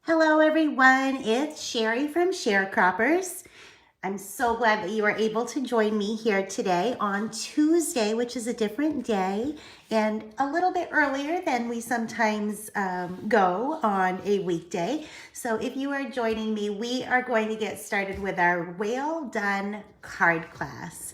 Hello everyone, it's Sherry from Sharecroppers. I'm so glad that you are able to join me here today on Tuesday, which is a different day and a little bit earlier than we sometimes go on a weekday. So if you are joining me, we are going to get started with our Well Done card class.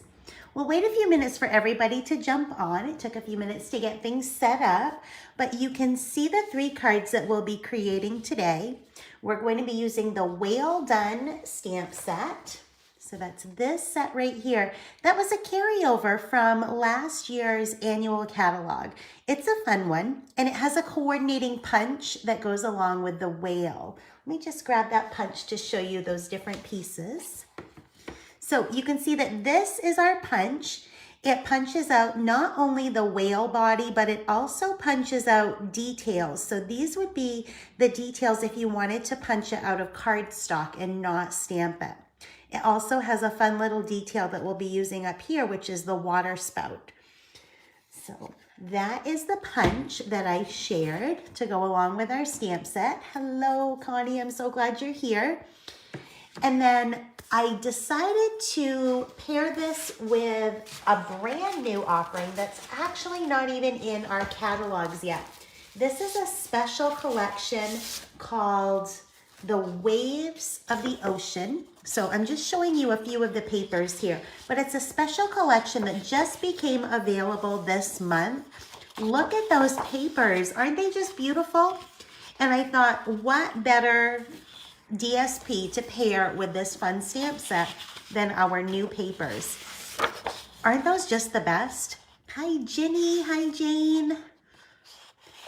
We'll wait a few minutes for everybody to jump on. It took a few minutes to get things set up, but you can see the 3 cards that we'll be creating today. We're going to be using the Well Done stamp set. So that's this set right here. That was a carryover from last year's annual catalog. It's a fun one, and it has a coordinating punch that goes along with the whale. Let me just grab that punch to show you those different pieces. So you can see that this is our punch. It punches out not only the whale body, but it also punches out details. So these would be the details if you wanted to punch it out of cardstock and not stamp it. It also has a fun little detail that we'll be using up here, which is the water spout. So that is the punch that I shared to go along with our stamp set. Hello, Connie, I'm so glad you're here. And then I decided to pair this with a brand new offering that's actually not even in our catalogs yet. This is a special collection called The Waves of the Ocean. So I'm just showing you a few of the papers here, but it's a special collection that just became available this month. Look at those papers. Aren't they just beautiful? And I thought, what better DSP to pair with this fun stamp set than our new papers. Aren't those just the best? Hi, Ginny. Hi, Jane.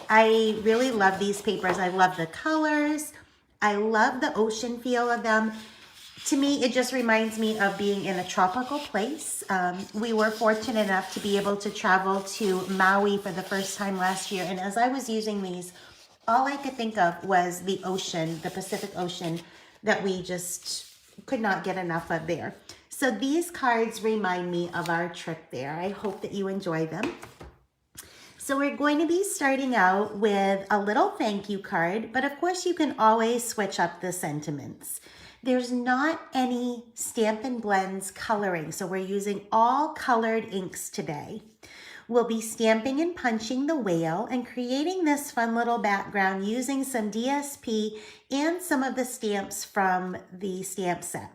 I really love these papers. I love the colors. I love the ocean feel of them. To me, it just reminds me of being in a tropical place. We were fortunate enough to be able to travel to Maui for the first time last year. And as I was using these, all I could think of was the ocean, the Pacific Ocean, that we just could not get enough of there. So these cards remind me of our trip there. I hope that you enjoy them. So we're going to be starting out with a little thank you card, but of course you can always switch up the sentiments. There's not any Stampin' Blends coloring, so we're using all colored inks today. We'll be stamping and punching the whale and creating this fun little background using some DSP and some of the stamps from the stamp set.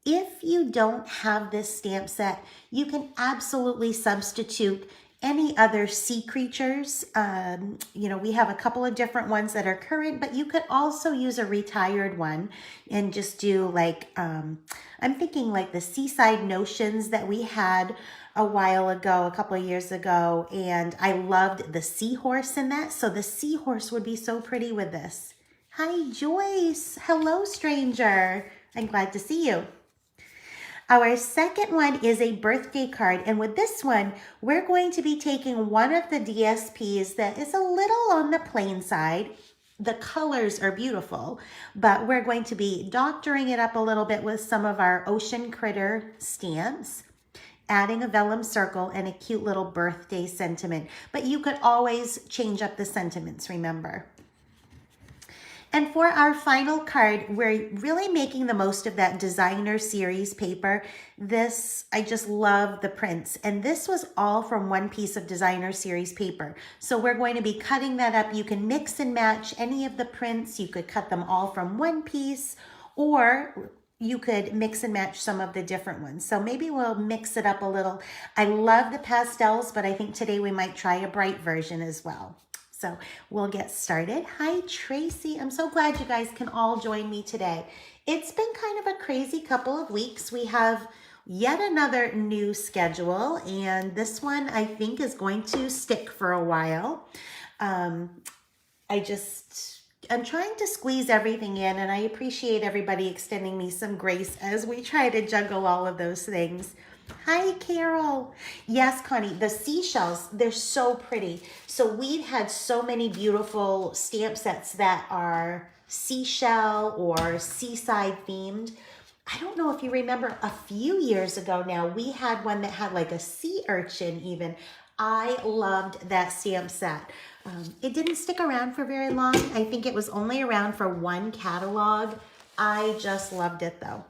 If you don't have this stamp set, you can absolutely substitute any other sea creatures. We have a couple of different ones that are current, but you could also use a retired one and just do like, I'm thinking like the Seaside Notions that we had a while ago, a couple of years ago, and I loved the seahorse in that. So the seahorse would be so pretty with this. Hi, Joyce. Hello, stranger. I'm glad to see you. Our second one is a birthday card, and with this one, we're going to be taking one of the DSPs that is a little on the plain side. The colors are beautiful, but we're going to be doctoring it up a little bit with some of our ocean critter stamps, adding a vellum circle and a cute little birthday sentiment. But you could always change up the sentiments, remember. And for our final card, we're really making the most of that designer series paper. This, I just love the prints. And this was all from one piece of designer series paper. So we're going to be cutting that up. You can mix and match any of the prints. You could cut them all from one piece, or you could mix and match some of the different ones. So maybe we'll mix it up a little. I love the pastels, but I think today we might try a bright version as well. So we'll get started. Hi, Tracy. I'm so glad you guys can all join me today. It's been kind of a crazy couple of weeks. We have yet another new schedule, and this one I think is going to stick for a while. I'm trying to squeeze everything in, and I appreciate everybody extending me some grace as we try to juggle all of those things. Hi, Carol. Yes, Connie, the seashells, they're so pretty. So we've had so many beautiful stamp sets that are seashell or seaside themed. I don't know if you remember a few years ago now, we had one that had like a sea urchin even. I loved that stamp set. It didn't stick around for very long. I think it was only around for one catalog. I just loved it though.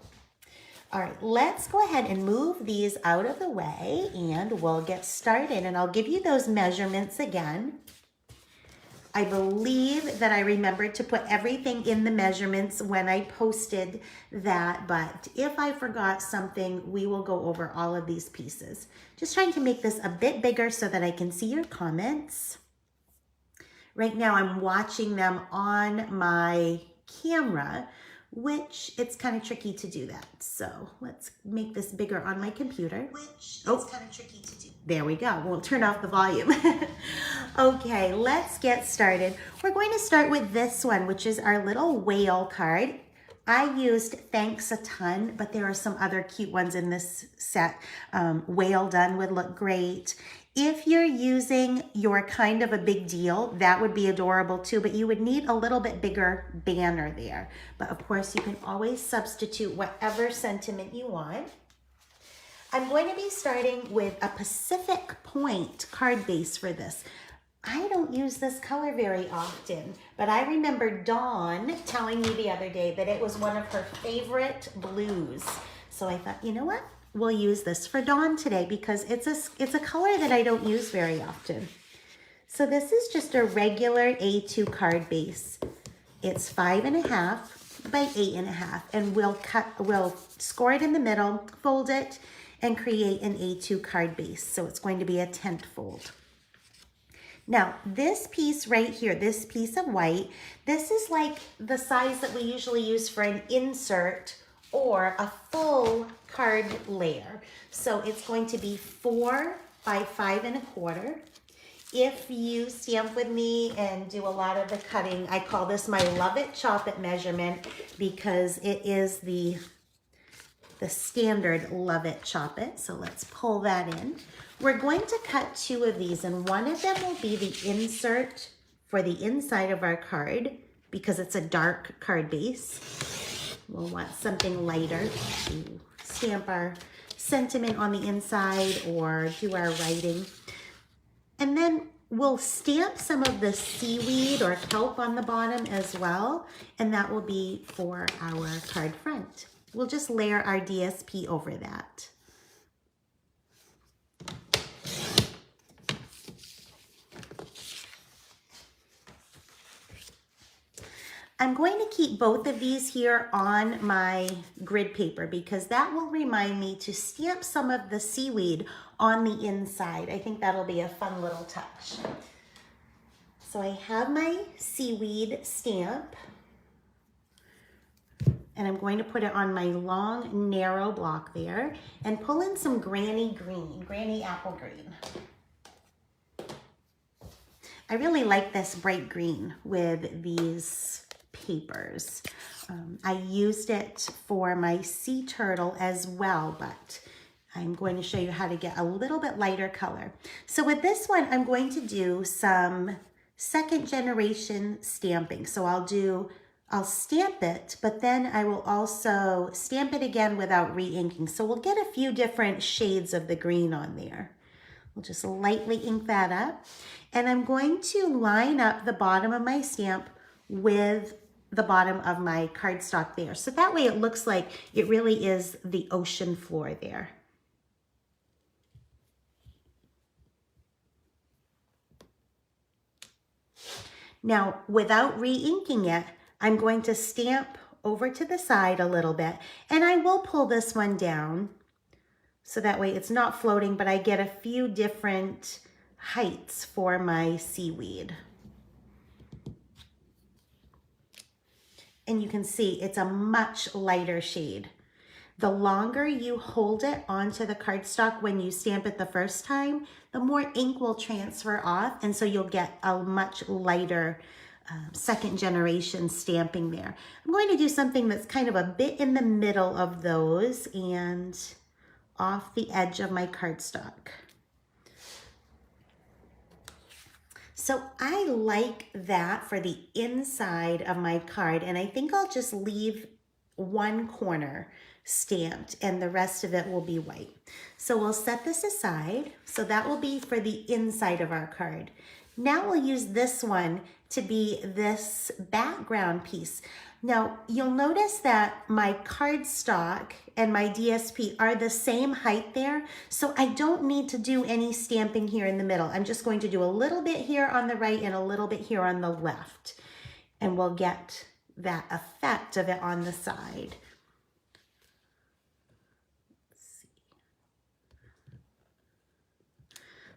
All right, let's go ahead and move these out of the way and we'll get started. And I'll give you those measurements again. I believe that I remembered to put everything in the measurements when I posted that, but if I forgot something, we will go over all of these pieces. Just trying to make this a bit bigger so that I can see your comments. Right now I'm watching them on my camera, which it's kind of tricky to do that. So let's make this bigger on my computer. It's kind of tricky to do. There we go. We'll turn off the volume. Okay, let's get started. We're going to start with this one, which is our little whale card. I used Thanks a Ton, but there are some other cute ones in this set. Whale Done would look great. If you're using your Kind of a Big Deal, that would be adorable too, but you would need a little bit bigger banner there. But of course, you can always substitute whatever sentiment you want. I'm going to be starting with a Pacific Point card base for this. I don't use this color very often, but I remember Dawn telling me the other day that it was one of her favorite blues. So I thought, you know what? We'll use this for Dawn today because it's a color that I don't use very often. So this is just a regular A2 card base. It's 5.5 by 8.5, and we'll score it in the middle, fold it, and create an A2 card base. So it's going to be a tent fold. Now, this piece right here, this piece of white, this is like the size that we usually use for an insert or a full card layer. So it's going to be 4 by 5.25. If you stamp with me and do a lot of the cutting, I call this my Love It, Chop It measurement because it is the standard Love It, Chop It. So let's pull that in. We're going to cut 2 of these, and one of them will be the insert for the inside of our card because it's a dark card base. We'll want something lighter to stamp our sentiment on the inside or do our writing. And then we'll stamp some of the seaweed or kelp on the bottom as well, and that will be for our card front. We'll just layer our DSP over that. I'm going to keep both of these here on my grid paper because that will remind me to stamp some of the seaweed on the inside. I think that'll be a fun little touch. So I have my seaweed stamp, and I'm going to put it on my long, narrow block there and pull in some Granny Green, Granny Apple Green. I really like this bright green with these papers. I used it for my sea turtle as well, but I'm going to show you how to get a little bit lighter color. So with this one, I'm going to do some second generation stamping. So I'll stamp it, but then I will also stamp it again without re-inking. So we'll get a few different shades of the green on there. We'll just lightly ink that up. And I'm going to line up the bottom of my stamp with the bottom of my cardstock there. So that way it looks like it really is the ocean floor there. Now, without re-inking it, I'm going to stamp over to the side a little bit, and I will pull this one down so that way it's not floating, but I get a few different heights for my seaweed. And you can see it's a much lighter shade. The longer you hold it onto the cardstock when you stamp it the first time, the more ink will transfer off, and so you'll get a much lighter second generation stamping there. I'm going to do something that's kind of a bit in the middle of those and off the edge of my cardstock. So I like that for the inside of my card, and I think I'll just leave one corner stamped and the rest of it will be white. So we'll set this aside. So that will be for the inside of our card. Now we'll use this one to be this background piece. Now you'll notice that my cardstock and my DSP are the same height there, so I don't need to do any stamping here in the middle. I'm just going to do a little bit here on the right and a little bit here on the left, and we'll get that effect of it on the side.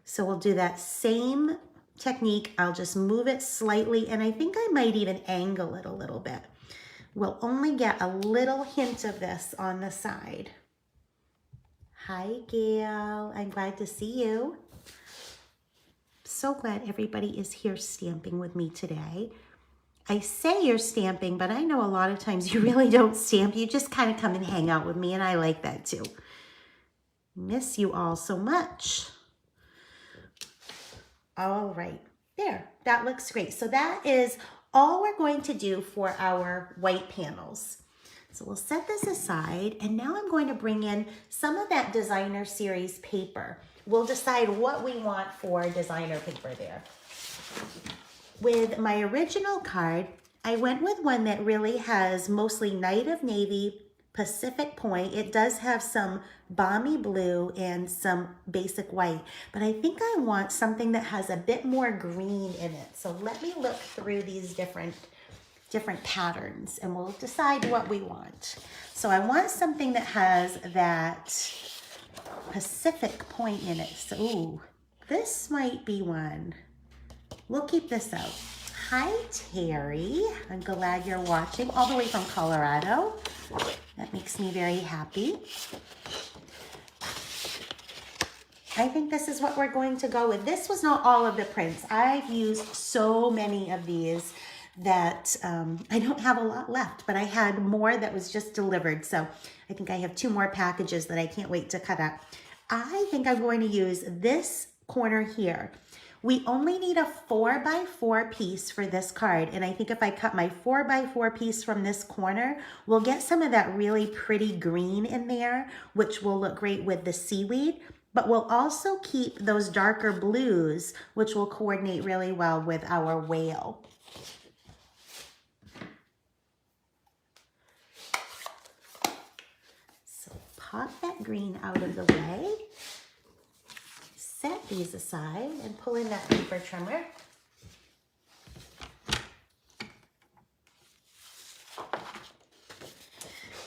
So we'll do that same technique. I'll just move it slightly, and I think I might even angle it a little bit. We'll only get a little hint of this on the side. Hi, Gail. I'm glad to see you. So glad everybody is here stamping with me today. I say you're stamping, but I know a lot of times you really don't stamp. You just kind of come and hang out with me, and I like that too. Miss you all so much. All right, there, that looks great. So that is all we're going to do for our white panels. So we'll set this aside, and now I'm going to bring in some of that designer series paper. We'll decide what we want for designer paper there. With my original card, I went with one that really has mostly Night of Navy, Pacific Point. It does have some balmy blue and some basic white, but I think I want something that has a bit more green in it. So let me look through these different patterns, and we'll decide what we want. So I want something that has that Pacific Point in it. So ooh, this might be one. We'll keep this out. Hi, Terry. I'm glad you're watching all the way from Colorado. That makes me very happy. I think this is what we're going to go with. This was not all of the prints. I've used so many of these that I don't have a lot left, but I had more that was just delivered. So I think I have 2 more packages that I can't wait to cut up. I think I'm going to use this corner here. We only need a 4x4 piece for this card, and I think if I cut my 4x4 piece from this corner, we'll get some of that really pretty green in there, which will look great with the seaweed, but we'll also keep those darker blues, which will coordinate really well with our whale. So pop that green out of the way. Set these aside and pull in that paper trimmer.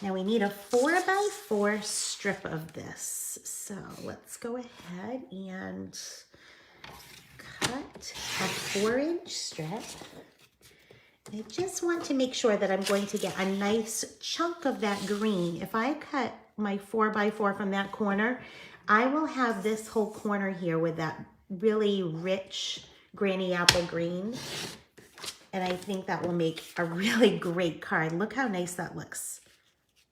Now we need a 4x4 strip of this. So let's go ahead and cut a 4-inch strip. I just want to make sure that I'm going to get a nice chunk of that green. If I cut my 4x4 from that corner, I will have this whole corner here with that really rich granny apple green. And I think that will make a really great card. Look how nice that looks.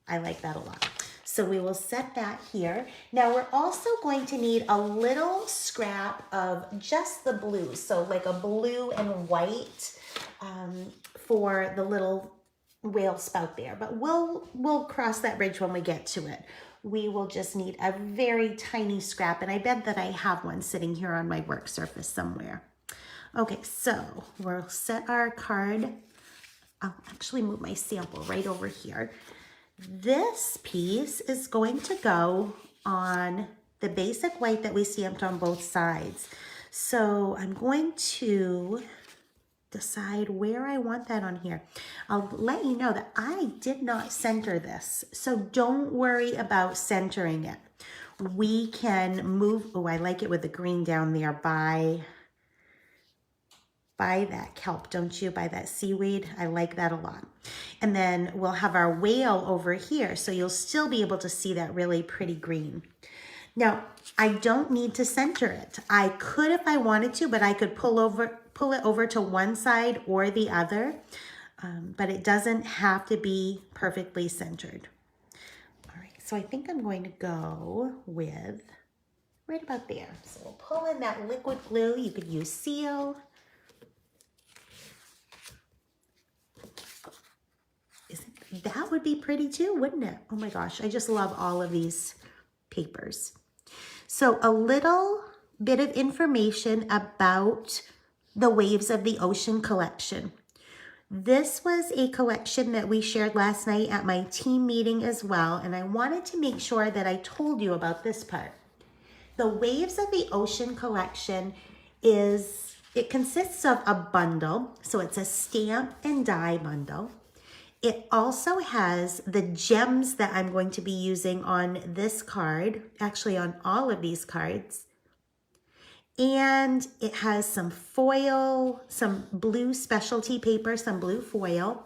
I like that a lot. So we will set that here. Now we're also going to need a little scrap of just the blue. So like a blue and white for the little whale spout there. But we'll cross that bridge when we get to it. We will just need a very tiny scrap, and I bet that I have one sitting here on my work surface somewhere. Okay, so we'll set our card. I'll actually move my sample right over here. This piece is going to go on the basic white that we stamped on both sides. So I'm going to decide where I want that on here. I'll let you know that I did not center this, so don't worry about centering it. We can move, oh, I like it with the green down there by that kelp, don't you? By that seaweed. I like that a lot. And then we'll have our whale over here, so you'll still be able to see that really pretty green. Now, I don't need to center it. I could if I wanted to, but I could pull it over to one side or the other, but it doesn't have to be perfectly centered. All right, so I think I'm going to go with right about there. So we'll pull in that liquid glue. You could use seal. That would be pretty too, wouldn't it? Oh my gosh, I just love all of these papers. So a little bit of information about the Waves of the Ocean collection. This was a collection that we shared last night at my team meeting as well, and I wanted to make sure that I told you about this part. The Waves of the Ocean collection it consists of a bundle, so it's a stamp and die bundle. It also has the gems that I'm going to be using on this card, actually on all of these cards. And it has some foil, some blue specialty paper, some blue foil,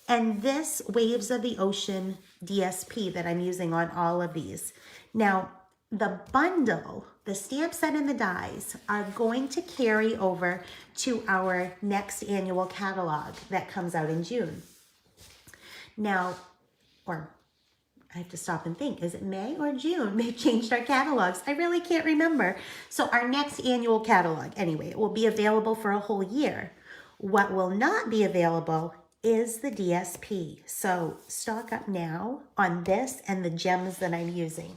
and this Waves of the Ocean DSP that I'm using on all of these. Now, the bundle, the stamp set and the dies are going to carry over to our next annual catalog that comes out in June. Now, or I have to stop and think, is it May or June? They've changed our catalogs. I really can't remember. So our next annual catalog, anyway, it will be available for a whole year. What will not be available is the DSP. So stock up now on this and the gems that I'm using.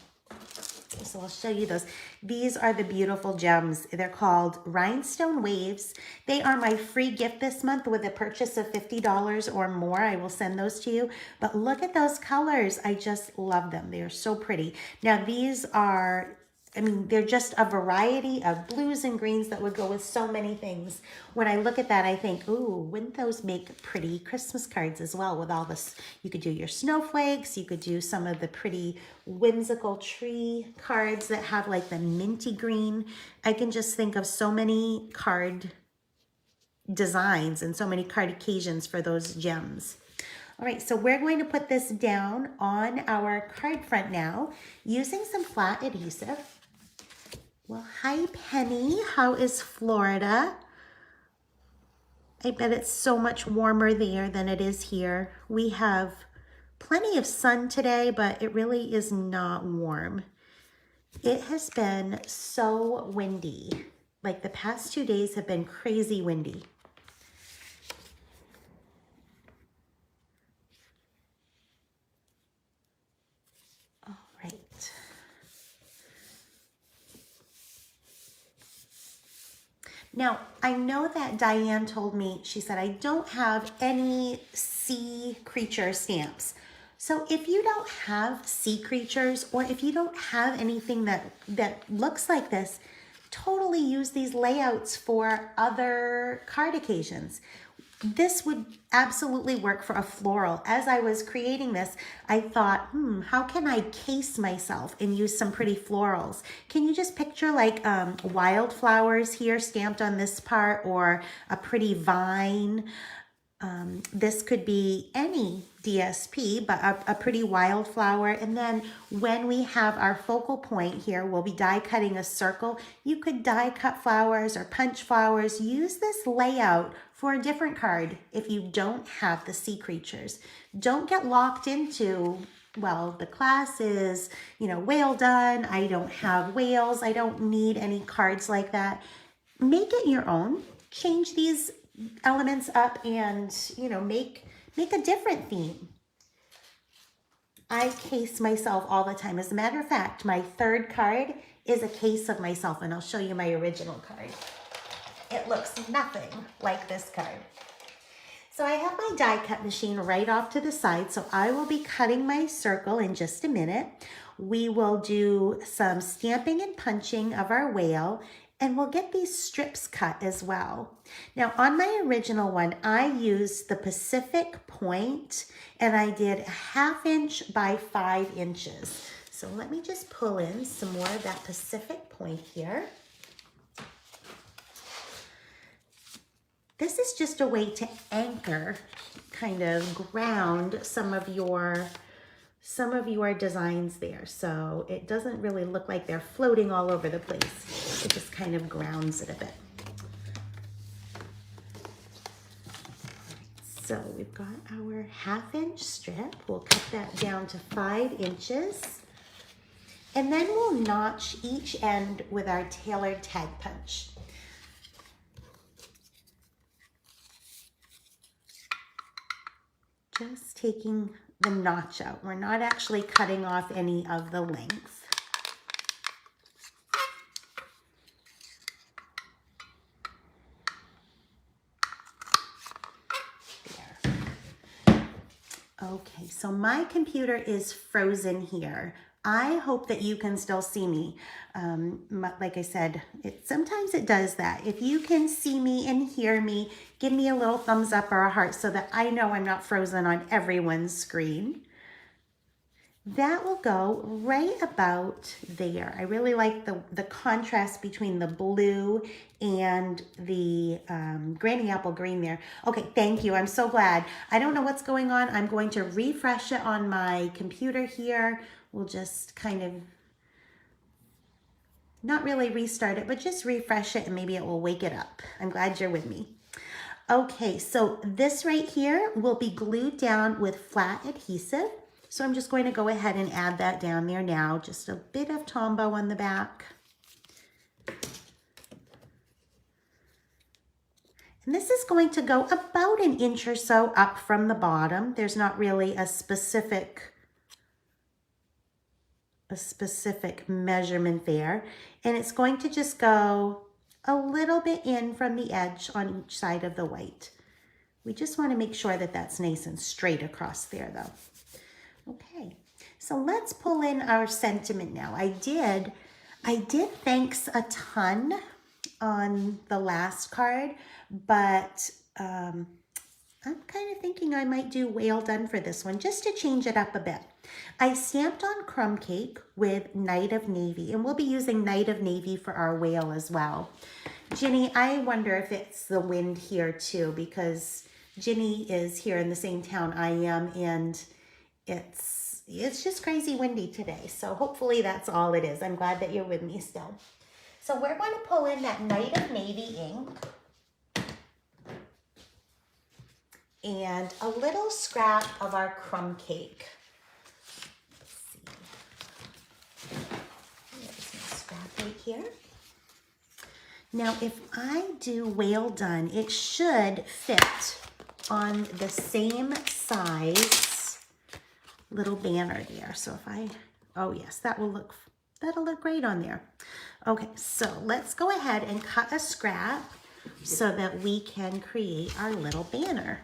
So I'll show you those. These are the beautiful gems. They're called Rhinestone Waves. They are my free gift this month with a purchase of $50 or more. I will send those to you. But look at those colors. I just love them. They are so pretty. Now these are, they're just a variety of blues and greens that would go with so many things. When I look at that, I think, ooh, wouldn't those make pretty Christmas cards as well with all this? You could do your snowflakes. You could do some of the pretty whimsical tree cards that have like the minty green. I can just think of so many card designs and so many card occasions for those gems. All right, so we're going to put this down on our card front now using some flat adhesive. Well, hi, Penny. How is Florida? I bet it's so much warmer there than it is here. We have plenty of sun today, but it really is not warm. It has been so windy. Like the past 2 days have been crazy windy. All right. Now, I know that Diane told me, she said, I don't have any sea creature stamps. So if you don't have sea creatures, or if you don't have anything that looks like this, totally use these layouts for other card occasions. This would absolutely work for a floral. As I was creating this, I thought, how can I case myself and use some pretty florals? Can you just picture like wildflowers here stamped on this part, or a pretty vine? This could be any DSP, but a pretty wildflower. And then when we have our focal point here, we'll be die cutting a circle. You could die cut flowers or punch flowers. Use this layout for a different card if you don't have the sea creatures. Don't get locked into, well, the class is, whale done. I don't have whales. I don't need any cards like that. Make it your own. Change these elements up and, make a different theme. I case myself all the time. As a matter of fact, my third card is a case of myself, and I'll show you my original card. It looks nothing like this card. So I have my die cut machine right off to the side, so I will be cutting my circle in just a minute. We will do some stamping and punching of our whale, and we'll get these strips cut as well. Now on my original one, I used the Pacific Point, and I did 1/2 inch by 5 inches. So let me just pull in some more of that Pacific Point here. This is just a way to anchor, kind of ground some of your designs there. So it doesn't really look like they're floating all over the place. It just kind of grounds it a bit. So we've got our 1/2 inch strip. We'll cut that down to 5 inches. And then we'll notch each end with our tailored tag punch. Just taking the notch out. We're not actually cutting off any of the length. Okay, so my computer is frozen here. I hope that you can still see me. Like I said, sometimes it does that. If you can see me and hear me, give me a little thumbs up or a heart so that I know I'm not frozen on everyone's screen. That will go right about there. I really like the contrast between the blue and the granny apple green there. Okay, thank you. I'm so glad. I don't know what's going on. I'm going to refresh it on my computer here. We'll just kind of, not really restart it, but just refresh it and maybe it will wake it up. I'm glad you're with me. Okay, so this right here will be glued down with flat adhesive. So I'm just going to go ahead and add that down there now. Just a bit of Tombow on the back. And this is going to go about an inch or so up from the bottom. There's not really a specific measurement there. And it's going to just go a little bit in from the edge on each side of the white. We just want to make sure that that's nice and straight across there though. Okay, so let's pull in our sentiment now. I did thanks a ton on the last card, but I'm kind of thinking I might do well done for this one just to change it up a bit. I stamped on crumb cake with Night of Navy, and we'll be using Night of Navy for our whale as well. Ginny, I wonder if it's the wind here too, because Ginny is here in the same town I am, and it's just crazy windy today. So hopefully that's all it is. I'm glad that you're with me still. So we're going to pull in that Night of Navy ink and a little scrap of our crumb cake. Let's see. There's my scrap right here. Now, if I do well done, it should fit on the same size little banner there. So if oh yes, that'll look great on there. Okay, so let's go ahead and cut a scrap so that we can create our little banner.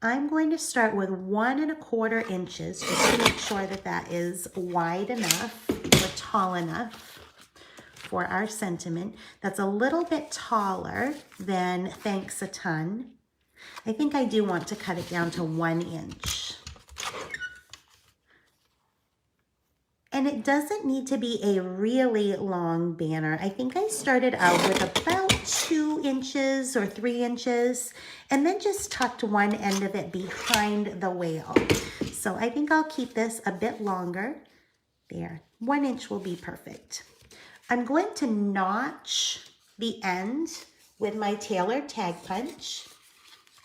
I'm going to start with 1 1/4 inches just to make sure that that is wide enough or tall enough for our sentiment. That's a little bit taller than thanks a ton. I think I do want to cut it down to 1 inch. And it doesn't need to be a really long banner. I think I started out with about 2 inches or 3 inches and then just tucked one end of it behind the whale. So I think I'll keep this a bit longer. There, 1 inch will be perfect. I'm going to notch the end with my tailored tag punch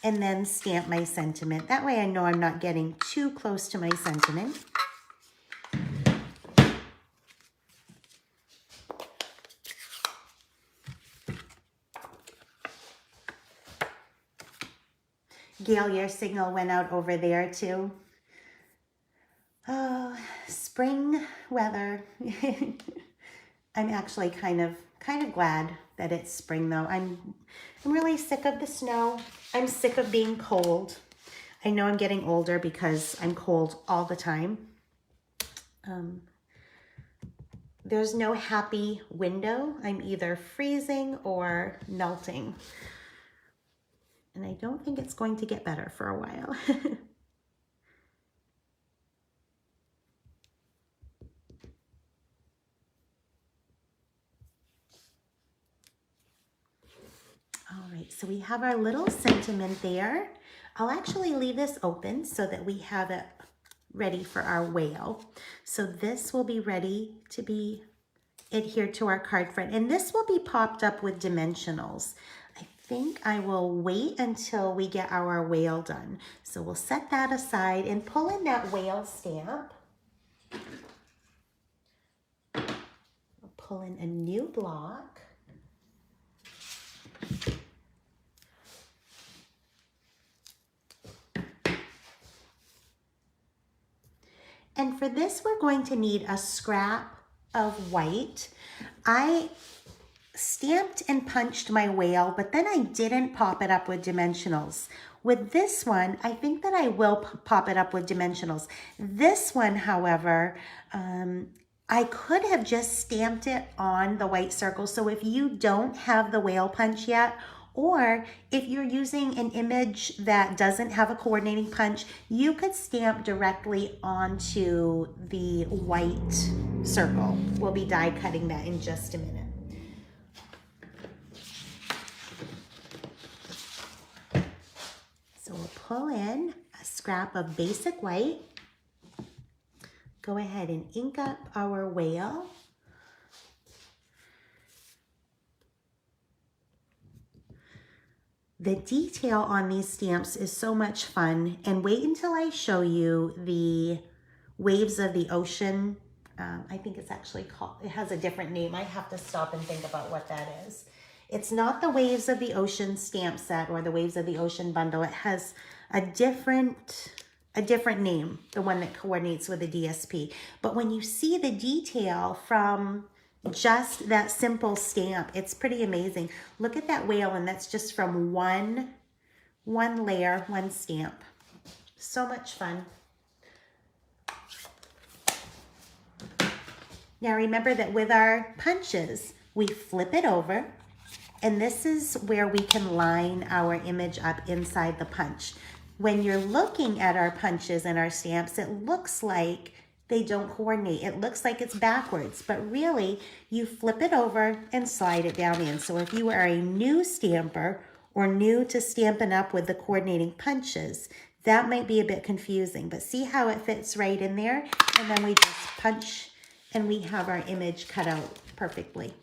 and then stamp my sentiment. That way I know I'm not getting too close to my sentiment. Gail, your signal went out over there too. Oh, spring weather. I'm actually kind of glad that it's spring though. I'm really sick of the snow. I'm sick of being cold. I know I'm getting older because I'm cold all the time. There's no happy window. I'm either freezing or melting. And I don't think it's going to get better for a while. All right, so we have our little sentiment there. I'll actually leave this open so that we have it ready for our whale. So this will be ready to be adhered to our card front. And this will be popped up with dimensionals. I think I will wait until we get our whale done. So we'll set that aside and pull in that whale stamp. We'll pull in a new block. And for this, we're going to need a scrap of white. I stamped and punched my whale, but then I didn't pop it up with dimensionals. With this one, I think that I will pop it up with dimensionals. This one, however, I could have just stamped it on the white circle. So if you don't have the whale punch yet, or if you're using an image that doesn't have a coordinating punch, you could stamp directly onto the white circle. We'll be die cutting that in just a minute. So we'll pull in a scrap of basic white. Go ahead and ink up our whale. The detail on these stamps is so much fun, and wait until I show you the Waves of the Ocean. I think it's actually called, it has a different name. I have to stop and think about what that is. It's not the Waves of the Ocean stamp set or the Waves of the Ocean bundle. It has a different name, the one that coordinates with the DSP. But when you see the detail from just that simple stamp, it's pretty amazing. Look at that whale, and that's just from one layer, one stamp. So much fun. Now remember that with our punches, we flip it over, and this is where we can line our image up inside the punch. When you're looking at our punches and our stamps, it looks like they don't coordinate. It looks like it's backwards, but really you flip it over and slide it down in. So if you are a new stamper or new to Stampin' Up! With the coordinating punches, that might be a bit confusing, but see how it fits right in there? And then we just punch and we have our image cut out perfectly.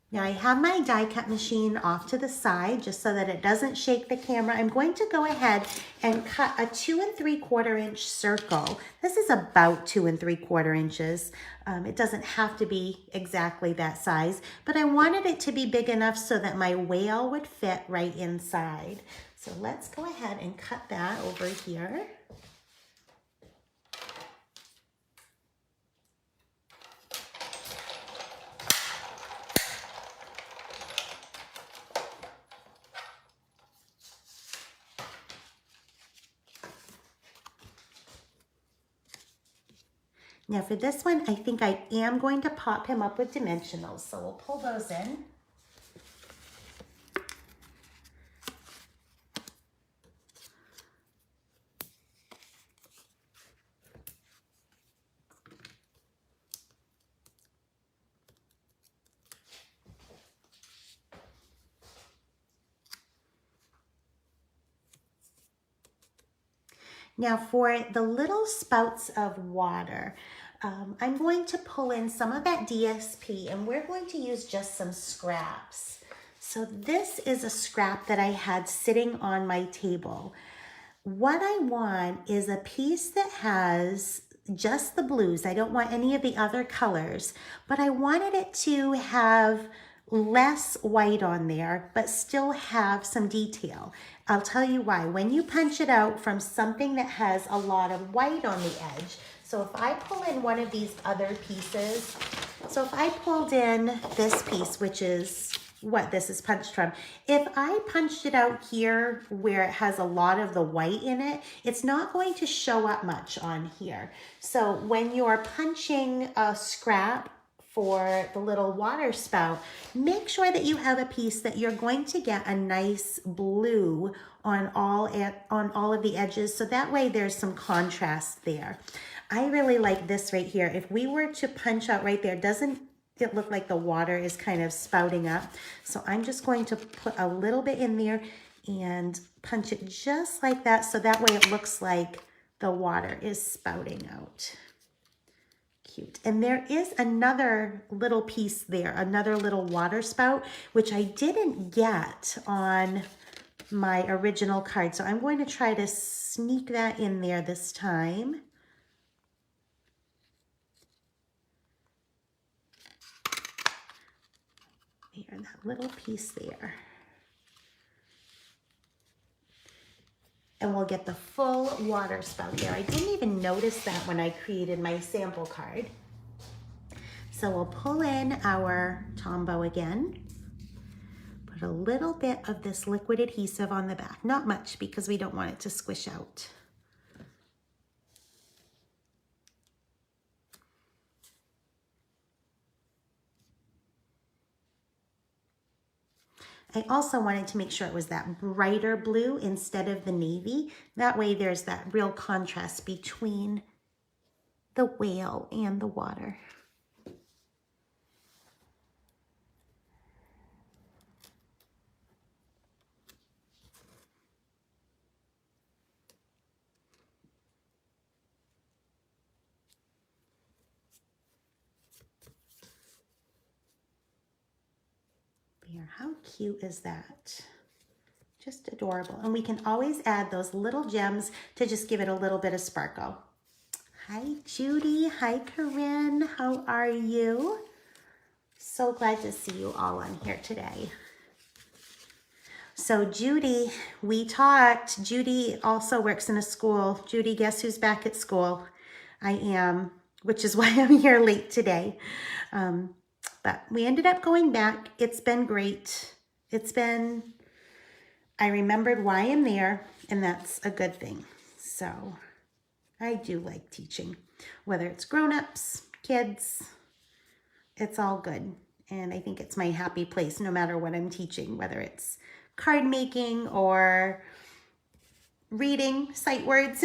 Now I have my die cut machine off to the side just so that it doesn't shake the camera. I'm going to go ahead and cut a 2 3/4 inch circle. This is about 2 3/4 inches. It doesn't have to be exactly that size, but I wanted it to be big enough so that my whale would fit right inside. So let's go ahead and cut that over here. Now for this one, I think I am going to pop him up with dimensionals. So we'll pull those in. Now for the little spouts of water, I'm going to pull in some of that DSP, and we're going to use just some scraps. So this is a scrap that I had sitting on my table. What I want is a piece that has just the blues. I don't want any of the other colors, but I wanted it to have less white on there, but still have some detail. I'll tell you why. When you punch it out from something that has a lot of white on the edge, so if I pull in one of these other pieces, so if I pulled in this piece, which is what this is punched from, if I punched it out here where it has a lot of the white in it, it's not going to show up much on here. So when you're punching a scrap for the little water spout, make sure that you have a piece that you're going to get a nice blue on all of the edges, so that way there's some contrast there. I really like this right here. If we were to punch out right there, doesn't it look like the water is kind of spouting up? So I'm just going to put a little bit in there and punch it just like that, so that way it looks like the water is spouting out. Cute. And there is another little piece there, another little water spout, which I didn't get on my original card. So I'm going to try to sneak that in there this time. There, that little piece there. And we'll get the full water spout there. I didn't even notice that when I created my sample card. So we'll pull in our Tombow again. Put a little bit of this liquid adhesive on the back. Not much because we don't want it to squish out. I also wanted to make sure it was that brighter blue instead of the navy. That way there's that real contrast between the whale and the water. There, how cute is that? Just adorable. And we can always add those little gems to just give it a little bit of sparkle. Hi, Judy. Hi, Corinne. How are you? So glad to see you all on here today. So Judy, we talked. Judy also works in a school. Judy, guess who's back at school? I am, which is why I'm here late today. But we ended up going back. It's been great. I remembered why I'm there, and that's a good thing. So I do like teaching, whether it's grown-ups, kids, it's all good. And I think it's my happy place no matter what I'm teaching, whether it's card making or reading, sight words,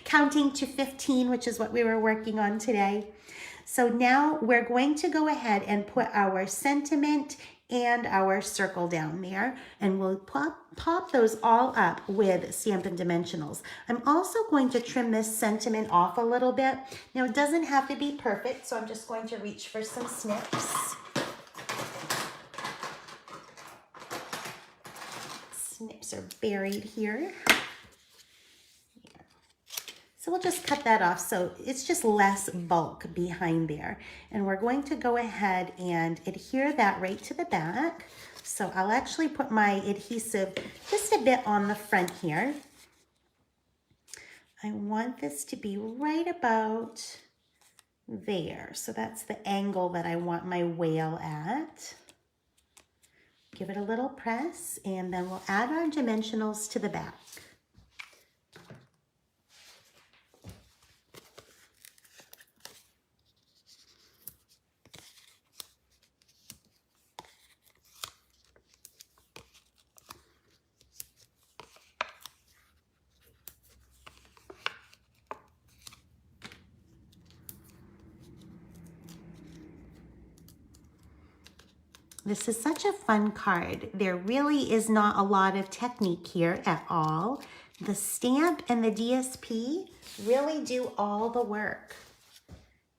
counting to 15, which is what we were working on today. So now we're going to go ahead and put our sentiment and our circle down there, and we'll pop those all up with Stampin' Dimensionals. I'm also going to trim this sentiment off a little bit. Now it doesn't have to be perfect, so I'm just going to reach for some snips. Snips are buried here. So we'll just cut that off so it's just less bulk behind there. And we're going to go ahead and adhere that right to the back. So I'll actually put my adhesive just a bit on the front here. I want this to be right about there. So that's the angle that I want my whale at. Give it a little press, and then we'll add our dimensionals to the back. This is such a fun card. There really is not a lot of technique here at all. The stamp and the DSP really do all the work.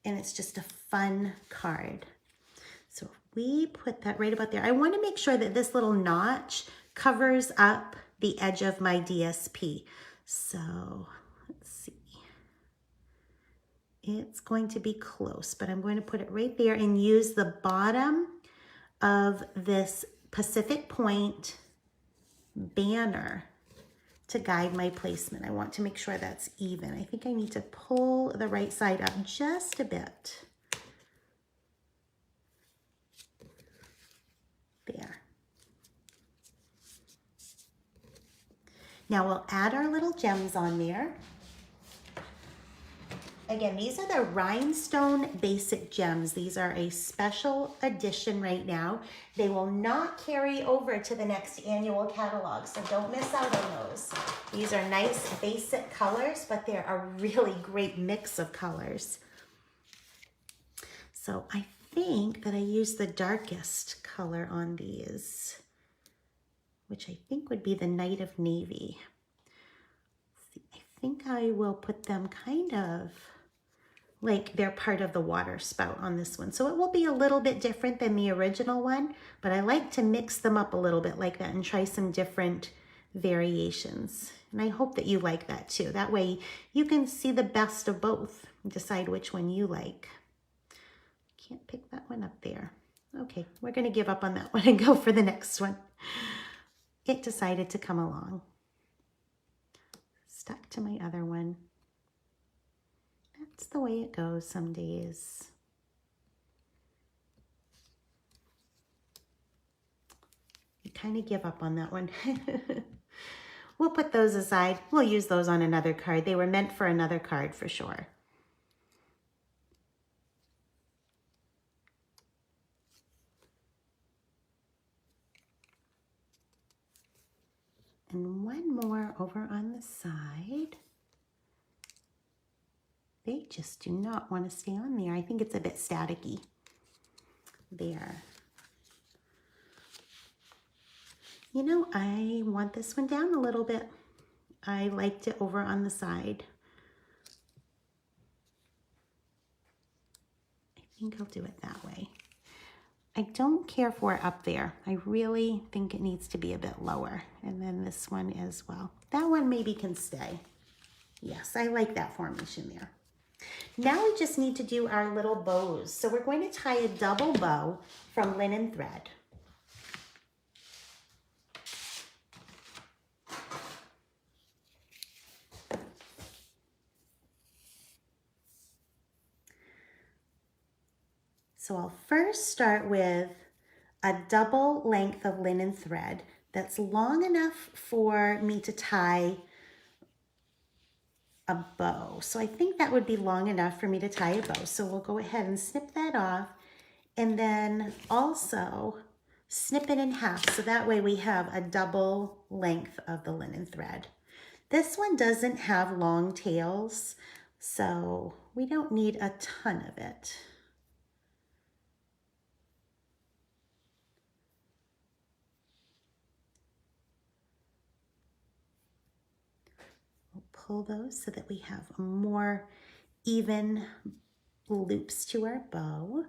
And it's just a fun card. So we put that right about there. I want to make sure that this little notch covers up the edge of my DSP. So let's see. It's going to be close, but I'm going to put it right there and use the bottom of this Pacific Point banner to guide my placement. I want to make sure that's even. I think I need to pull the right side up just a bit. There. Now we'll add our little gems on there. Again, these are the rhinestone basic gems. These are a special edition right now. They will not carry over to the next annual catalog, so don't miss out on those. These are nice basic colors, but they're a really great mix of colors. So I think that I used the darkest color on these, which I think would be the Night of Navy. I think I will put them kind of like they're part of the water spout on this one. So it will be a little bit different than the original one, but I like to mix them up a little bit like that and try some different variations. And I hope that you like that too. That way you can see the best of both and decide which one you like. Can't pick that one up there. Okay, we're gonna give up on that one and go for the next one. It decided to come along. stuck to my other one. That's the way it goes some days. You kind of give up on that one. We'll put those aside. We'll use those on another card. They were meant for another card for sure. And one more over on the side. They just do not want to stay on there. I think it's a bit staticky. There. You know, I want this one down a little bit. I liked it over on the side. I think I'll do it that way. I don't care for it up there. I really think it needs to be a bit lower. And then this one as well. That one maybe can stay. Yes, I like that formation there. Now we just need to do our little bows. So we're going to tie a double bow from linen thread. So I'll first start with a double length of linen thread that's long enough for me to tie a bow. So I think that would be long enough for me to tie a bow. So we'll go ahead and snip that off and then also snip it in half. So that way we have a double length of the linen thread. This one doesn't have long tails, so we don't need a ton of it. Pull those so that we have more even loops to our bow.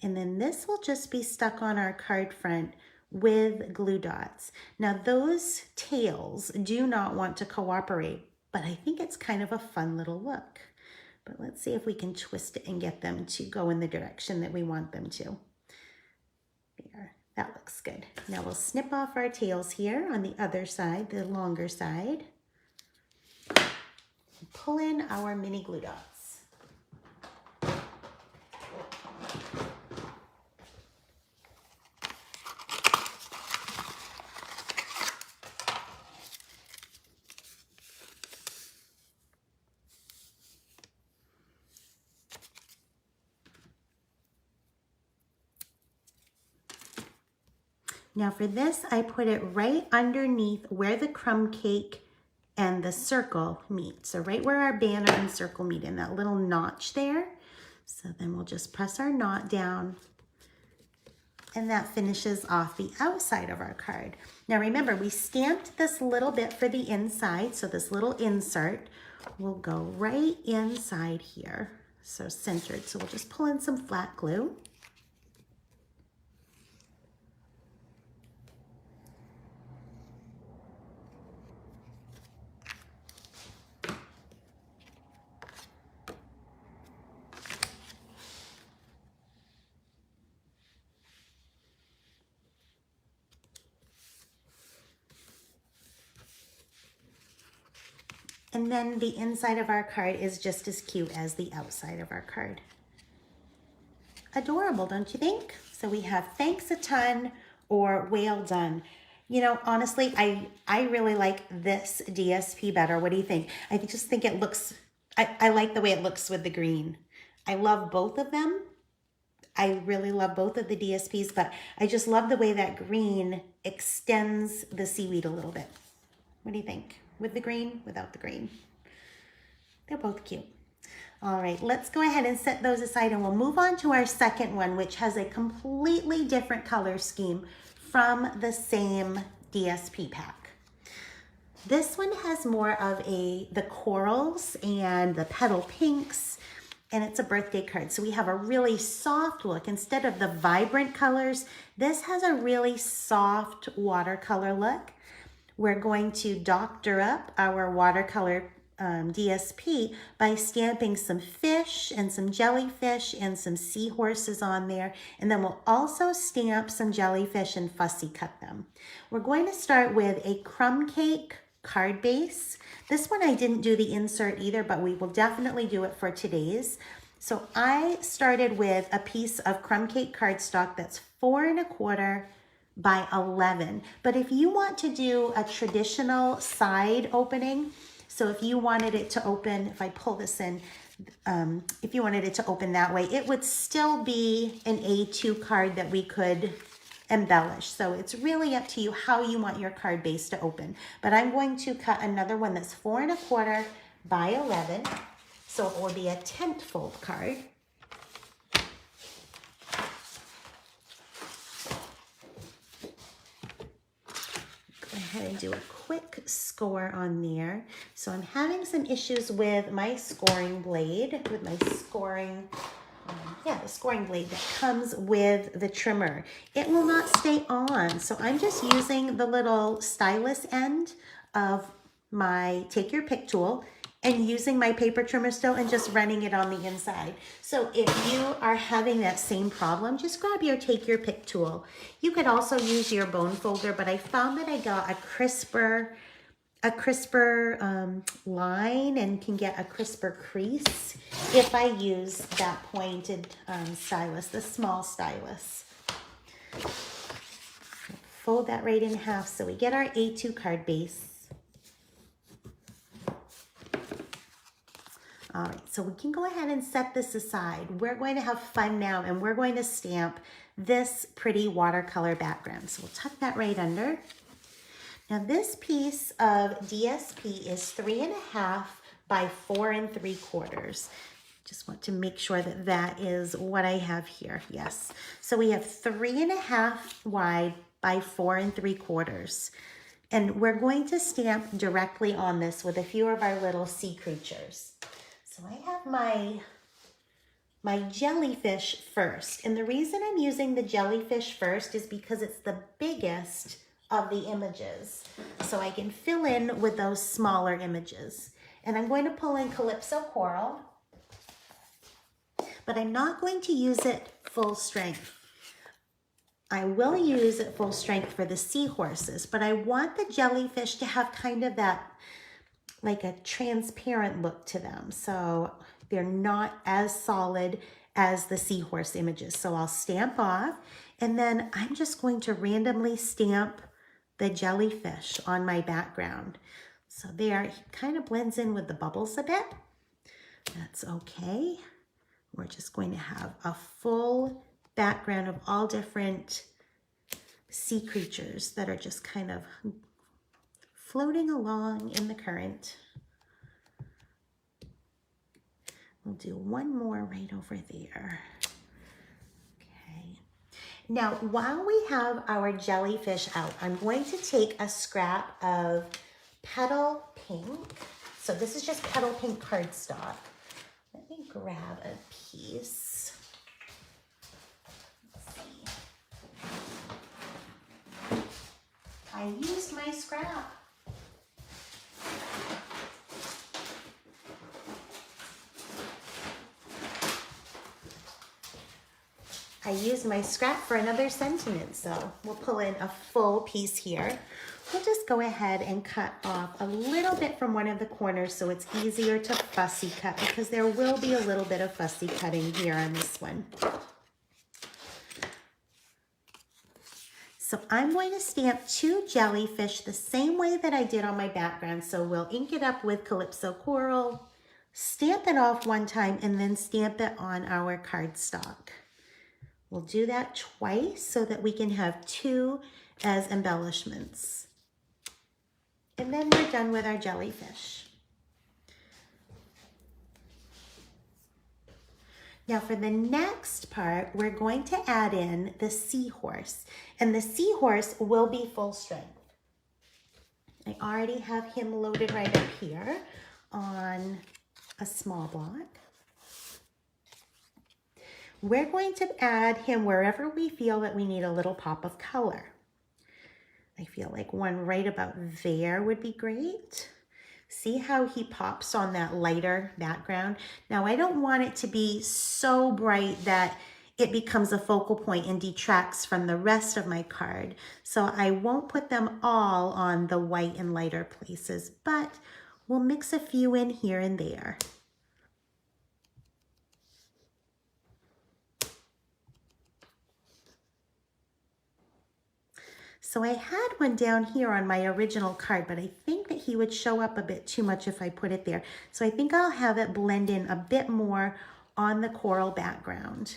And then this will just be stuck on our card front with glue dots. Now those tails do not want to cooperate, but I think it's kind of a fun little look. But let's see if we can twist it and get them to go in the direction that we want them to. There, that looks good. Now we'll snip off our tails here on the other side, the longer side. Pull in our mini glue dots. Now for this, I put it right underneath where the crumb cake and the circle meet. So right where our banner and circle meet, in that little notch there. So then we'll just press our knot down and that finishes off the outside of our card. Now remember, we stamped this little bit for the inside, so this little insert will go right inside here. So centered, so we'll just pull in some flat glue. And then the inside of our card is just as cute as the outside of our card. Adorable, don't you think? So we have thanks a ton or well done. You know, honestly, I really like this DSP better. What do you think? I just think it looks, I like the way it looks with the green. I love both of them. I really love both of the DSPs, but I just love the way that green extends the seaweed a little bit. What do you think? With the green, without the green. They're both cute. All right, let's go ahead and set those aside and we'll move on to our second one, which has a completely different color scheme from the same DSP pack. This one has more of the corals and the petal pinks, and it's a birthday card. So we have a really soft look. Instead of the vibrant colors, this has a really soft watercolor look. We're going to doctor up our watercolor DSP by stamping some fish and some jellyfish and some seahorses on there. And then we'll also stamp some jellyfish and fussy cut them. We're going to start with a crumb cake card base. This one I didn't do the insert either, but we will definitely do it for today's. So I started with a piece of crumb cake cardstock that's 4 1/4 by 11. But if you want to do a traditional side opening, so if you wanted it to open, if I pull this in, if you wanted it to open that way, it would still be an A2 card that we could embellish. So it's really up to you how you want your card base to open. But I'm going to cut another one that's 4 1/4 by 11. So it will be a tent fold card. Go ahead and do a quick score on there. So I'm having some issues with my scoring blade, with my scoring, the scoring blade that comes with the trimmer. It will not stay on. So I'm just using the little stylus end of my Take Your Pick tool and using my paper trimmer still and just running it on the inside. So if you are having that same problem, just grab your Take Your Pick tool. You could also use your bone folder, but I found that I got a crisper line and can get a crisper crease if I use that pointed stylus, the small stylus. Fold that right in half so we get our A2 card base. All right, so we can go ahead and set this aside. We're going to have fun now and we're going to stamp this pretty watercolor background. So we'll tuck that right under. Now this piece of DSP is 3 1/2 by 4 3/4. Just want to make sure that that is what I have here. Yes. So we have 3 1/2 wide by 4 3/4. And we're going to stamp directly on this with a few of our little sea creatures. So I have my jellyfish first. And the reason I'm using the jellyfish first is because it's the biggest of the images. So I can fill in with those smaller images. And I'm going to pull in Calypso Coral, but I'm not going to use it full strength. I will use it full strength for the seahorses, but I want the jellyfish to have kind of that, like a transparent look to them. So they're not as solid as the seahorse images. So I'll stamp off, and then I'm just going to randomly stamp the jellyfish on my background. So there, it kind of blends in with the bubbles a bit. That's okay. We're just going to have a full background of all different sea creatures that are just kind of floating along in the current. We'll do one more right over there. Okay. Now, while we have our jellyfish out, I'm going to take a scrap of Petal Pink. So this is just Petal Pink cardstock. Let me grab a piece. Let's see. I used my scrap. I used my scrap for another sentiment, so we'll pull in a full piece here. We'll just go ahead and cut off a little bit from one of the corners so it's easier to fussy cut, because there will be a little bit of fussy cutting here on this one. So I'm going to stamp 2 jellyfish the same way that I did on my background. So we'll ink it up with Calypso Coral, stamp it off one time, and then stamp it on our cardstock. We'll do that twice so that we can have 2 as embellishments. And then we're done with our jellyfish. Now for the next part, we're going to add in the seahorse. And the seahorse will be full strength. I already have him loaded right up here on a small block. We're going to add him wherever we feel that we need a little pop of color. I feel like one right about there would be great. See how he pops on that lighter background? Now I don't want it to be so bright that it becomes a focal point and detracts from the rest of my card. So I won't put them all on the white and lighter places, but we'll mix a few in here and there. So I had one down here on my original card, but I think that he would show up a bit too much if I put it there. So I think I'll have it blend in a bit more on the coral background.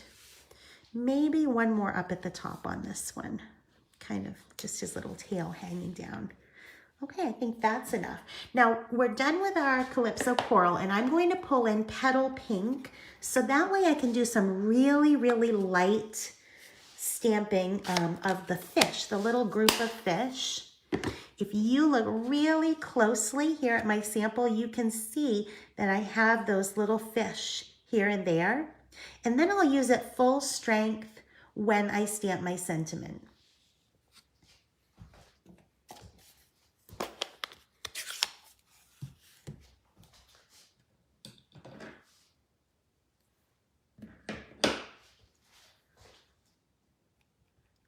Maybe one more up at the top on this one. Kind of just his little tail hanging down. Okay, I think that's enough. Now we're done with our Calypso Coral, and I'm going to pull in Petal Pink so that way I can do some really, really light stamping of the fish, the little group of fish. If you look really closely here at my sample, you can see that I have those little fish here and there. And then I'll use it full strength when I stamp my sentiment.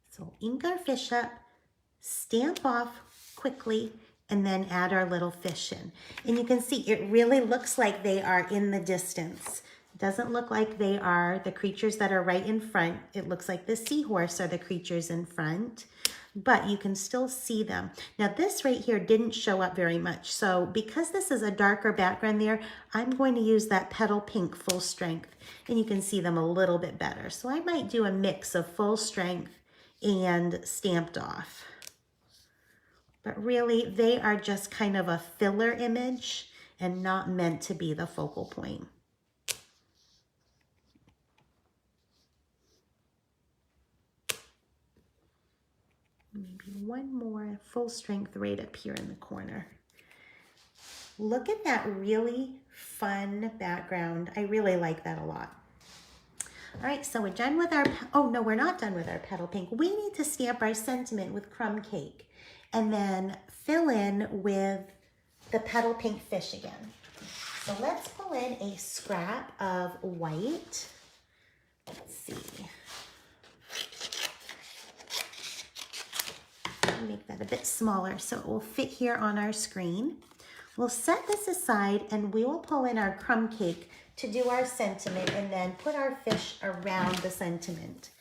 So ink our fish up, stamp off quickly, and then add our little fish in. And you can see it really looks like they are in the distance. It doesn't look like they are the creatures that are right in front. It looks like the seahorse are the creatures in front, but you can still see them. Now this right here didn't show up very much. So because this is a darker background there, I'm going to use that Petal Pink full strength, and you can see them a little bit better. So I might do a mix of full strength and stamped off. But really, they are just kind of a filler image and not meant to be the focal point. Maybe one more full strength right up here in the corner. Look at that really fun background. I really like that a lot. All right, so we're done with our, oh no, we're not done with our Petal Pink. We need to stamp our sentiment with Crumb Cake and then fill in with the Petal Pink fish again. So let's pull in a scrap of white. Let's see. Make that a bit smaller so it will fit here on our screen. We'll set this aside and we will pull in our Crumb Cake to do our sentiment and then put our fish around the sentiment.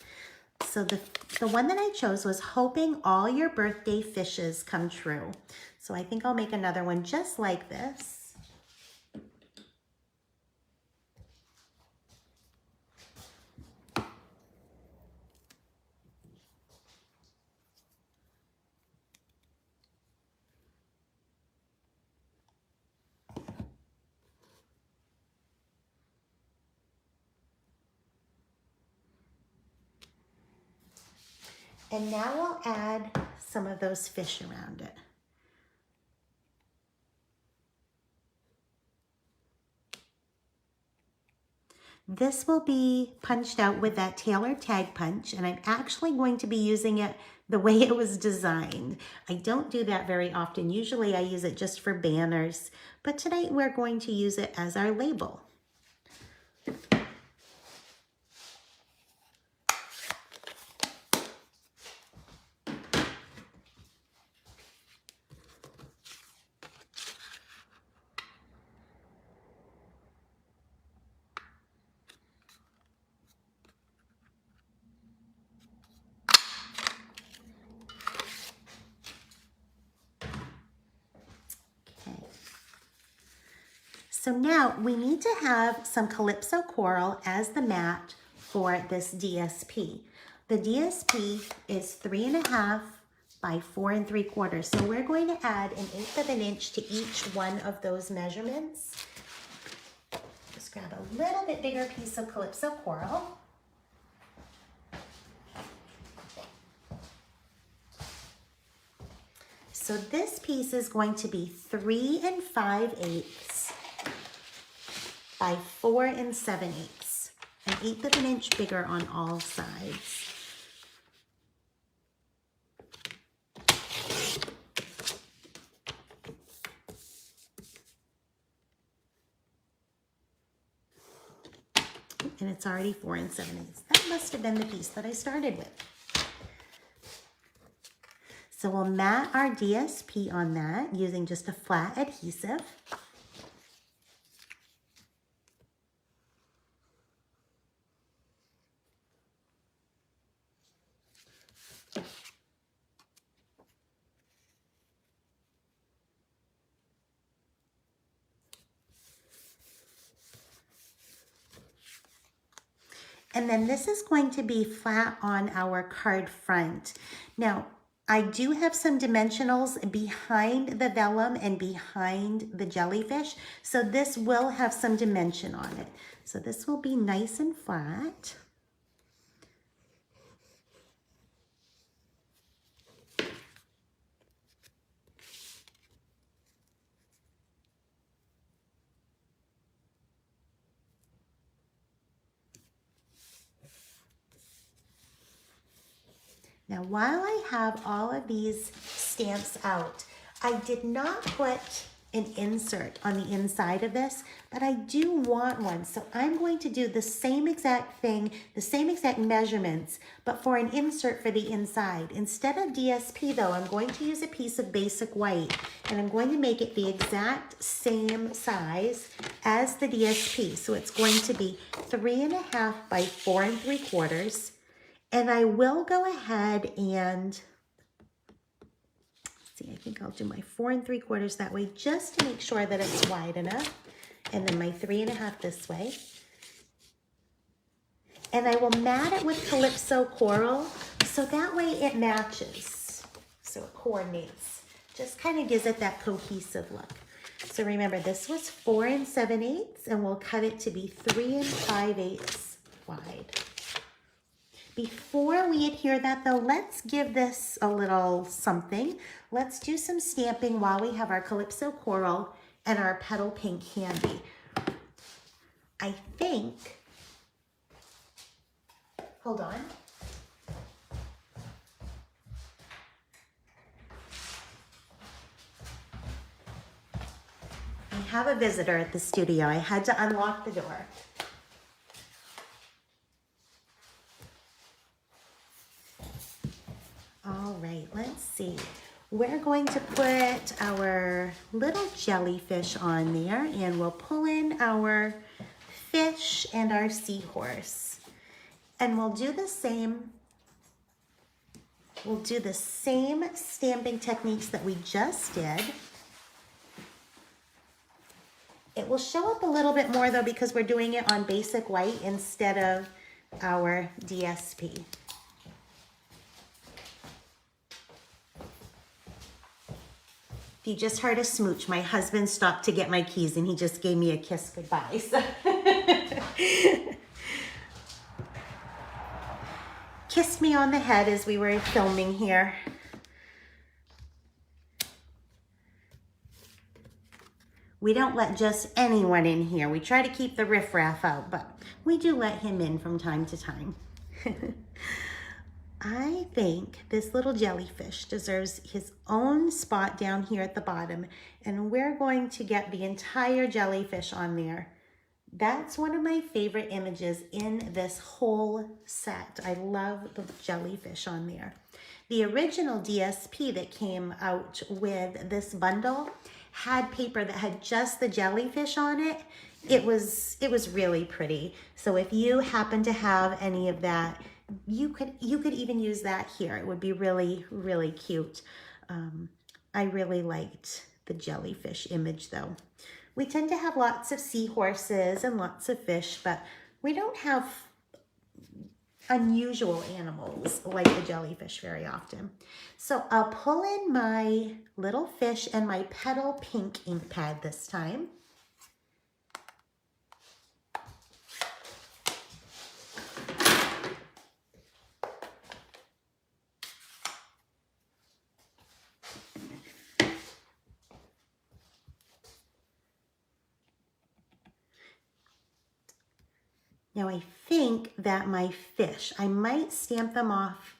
So the one that I chose was Hoping All Your Birthday Fishes Come True. So I think I'll make another one just like this. And now we'll add some of those fish around it. This will be punched out with that Taylor Tag Punch, and I'm actually going to be using it the way it was designed. I don't do that very often. Usually I use it just for banners, but tonight we're going to use it as our label. So now we need to have some Calypso Coral as the mat for this DSP. The DSP is 3.5 by 4 3/4. So we're going to add 1/8 of an inch to each one of those measurements. Just grab a little bit bigger piece of Calypso Coral. So this piece is going to be 3 5/8 by 4 7/8, 1/8 of an inch bigger on all sides. And it's already 4 7/8. That must have been the piece that I started with. So we'll mat our DSP on that using just a flat adhesive. And then this is going to be flat on our card front. Now, I do have some dimensionals behind the vellum and behind the jellyfish, so this will have some dimension on it. So this will be nice and flat. Now, while I have all of these stamps out, I did not put an insert on the inside of this, but I do want one. So I'm going to do the same exact thing, the same exact measurements, but for an insert for the inside. Instead of DSP though, I'm going to use a piece of basic white, and I'm going to make it the exact same size as the DSP. So it's going to be 3.5 by 4 3/4. And I will go ahead and, see, I think I'll do my 4 3/4 that way just to make sure that it's wide enough. And then my 3.5 this way. And I will mat it with Calypso Coral so that way it matches. So it coordinates. Just kind of gives it that cohesive look. So remember, this was 4 7/8, and we'll cut it to be 3 5/8 wide. Before we adhere that though, let's give this a little something. Let's do some stamping while we have our Calypso Coral and our Petal Pink handy. I think, hold on. I have a visitor at the studio. I had to unlock the door. All right, let's see. We're going to put our little jellyfish on there, and we'll pull in our fish and our seahorse. And we'll do the same. We'll do the same stamping techniques that we just did. It will show up a little bit more though because we're doing it on basic white instead of our DSP. If you just heard a smooch, my husband stopped to get my keys and he just gave me a kiss goodbye. So. Kissed me on the head as we were filming here. We don't let just anyone in here. We try to keep the riffraff out, but we do let him in from time to time. I think this little jellyfish deserves his own spot down here at the bottom, and we're going to get the entire jellyfish on there. That's one of my favorite images in this whole set. I love the jellyfish on there. The original DSP that came out with this bundle had paper that had just the jellyfish on it. It was really pretty. So if you happen to have any of that, you could even use that here. It would be really, really cute. I really liked the jellyfish image though. We tend to have lots of seahorses and lots of fish, but we don't have unusual animals like the jellyfish very often. So I'll pull in my little fish and my Petal Pink ink pad this time. Now I think that my fish, I might stamp them off,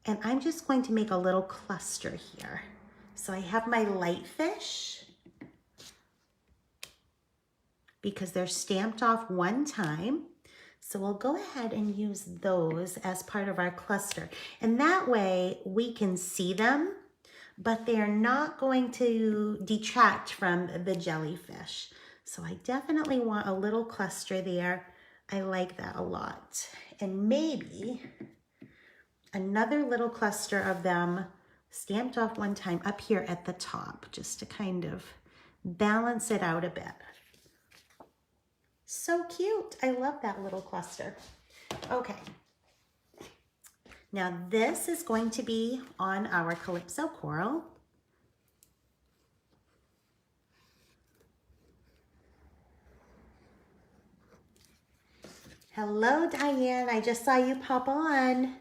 and I'm just going to make a little cluster here. So I have my light fish because they're stamped off one time. So we'll go ahead and use those as part of our cluster. And that way we can see them, but they're not going to detract from the jellyfish. So I definitely want a little cluster there. I like that a lot. And maybe another little cluster of them stamped off one time up here at the top, just to kind of balance it out a bit. So cute. I love that little cluster. Okay. Now this is going to be on our Calypso coral. Hello, Diane. I just saw you pop on.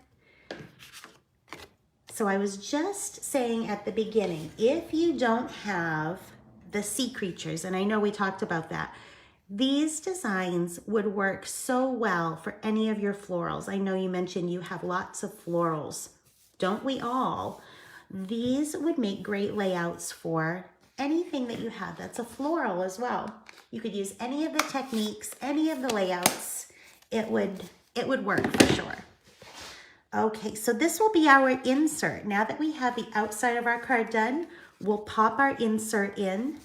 So I was just saying at the beginning, if you don't have the sea creatures, and I know we talked about that, these designs would work so well for any of your florals. I know you mentioned you have lots of florals. Don't we all? These would make great layouts for anything that you have that's a floral as well. You could use any of the techniques, any of the layouts. It would work for sure. Okay, so this will be our insert. Now that we have the outside of our card done, we'll pop our insert in.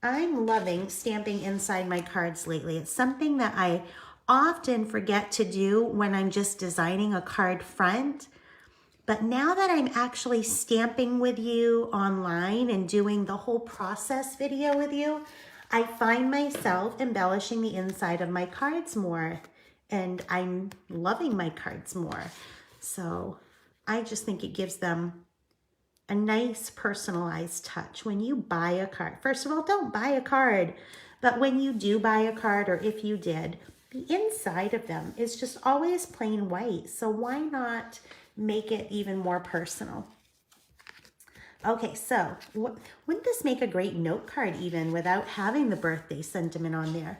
I'm loving stamping inside my cards lately. It's something that I often forget to do when I'm just designing a card front. But now that I'm actually stamping with you online and doing the whole process video with you, I find myself embellishing the inside of my cards more, and I'm loving my cards more. So I just think it gives them a nice personalized touch when you buy a card. First of all, don't buy a card, but when you do buy a card, or if you did, the inside of them is just always plain white. So why not make it even more personal? Okay, so wouldn't this make a great note card even without having the birthday sentiment on there?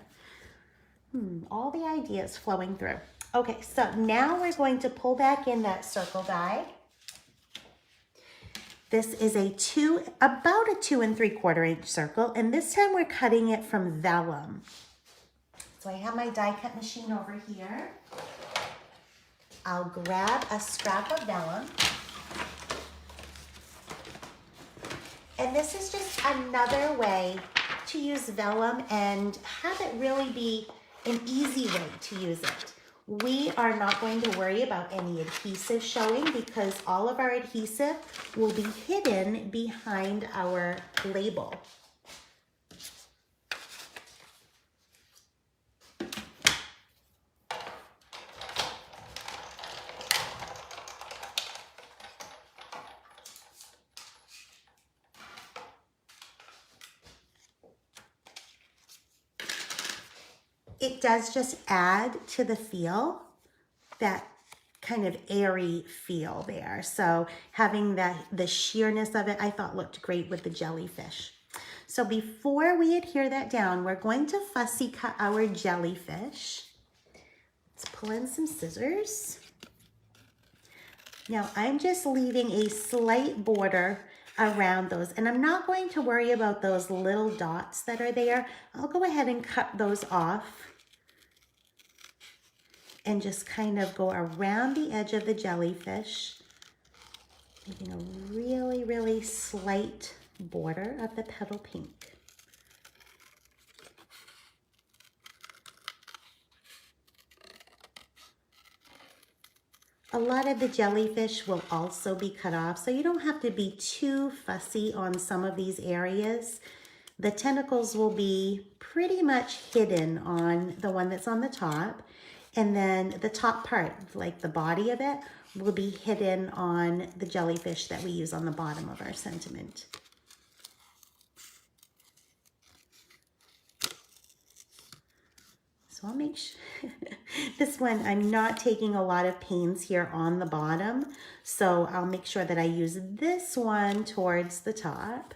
All the ideas flowing through. Okay, so now we're going to pull back in that circle die. This is about a 2 3/4 inch circle, and this time we're cutting it from vellum. So I have my die cut machine over here. I'll grab a scrap of vellum. And this is just another way to use vellum and have it really be an easy way to use it. We are not going to worry about any adhesive showing because all of our adhesive will be hidden behind our label. It does just add to the feel, that kind of airy feel there. So having the sheerness of it, I thought looked great with the jellyfish. So before we adhere that down, we're going to fussy cut our jellyfish. Let's pull in some scissors. Now I'm just leaving a slight border around those, and I'm not going to worry about those little dots that are there. I'll go ahead and cut those off and just kind of go around the edge of the jellyfish, making a really, really slight border of the petal pink. A lot of the jellyfish will also be cut off, so you don't have to be too fussy on some of these areas. The tentacles will be pretty much hidden on the one that's on the top, and then the top part, like the body of it, will be hidden on the jellyfish that we use on the bottom of our sentiment. So I'll make sure, this one, I'm not taking a lot of pains here on the bottom, so I'll make sure that I use this one towards the top.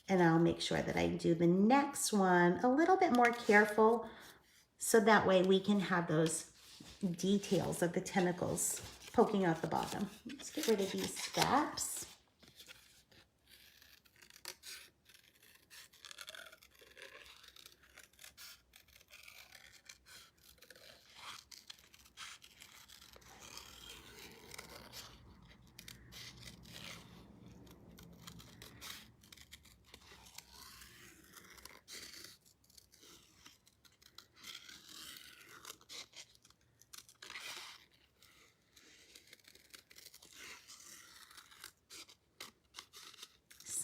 And I'll make sure that I do the next one a little bit more careful, so that way we can have those details of the tentacles poking out the bottom. Let's get rid of these scraps.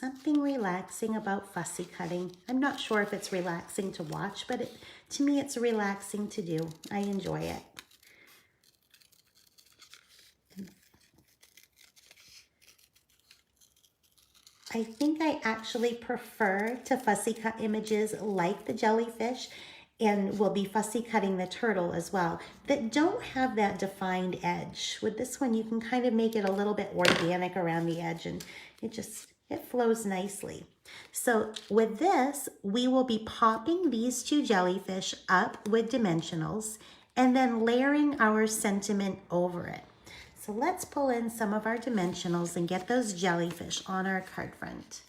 something relaxing about fussy cutting. I'm not sure if it's relaxing to watch, but to me it's relaxing to do. I enjoy it. I think I actually prefer to fussy cut images like the jellyfish, and we'll be fussy cutting the turtle as well, that don't have that defined edge. With this one, you can kind of make it a little bit organic around the edge, and it flows nicely. So with this, we will be popping these two jellyfish up with dimensionals and then layering our sentiment over it. So let's pull in some of our dimensionals and get those jellyfish on our card front.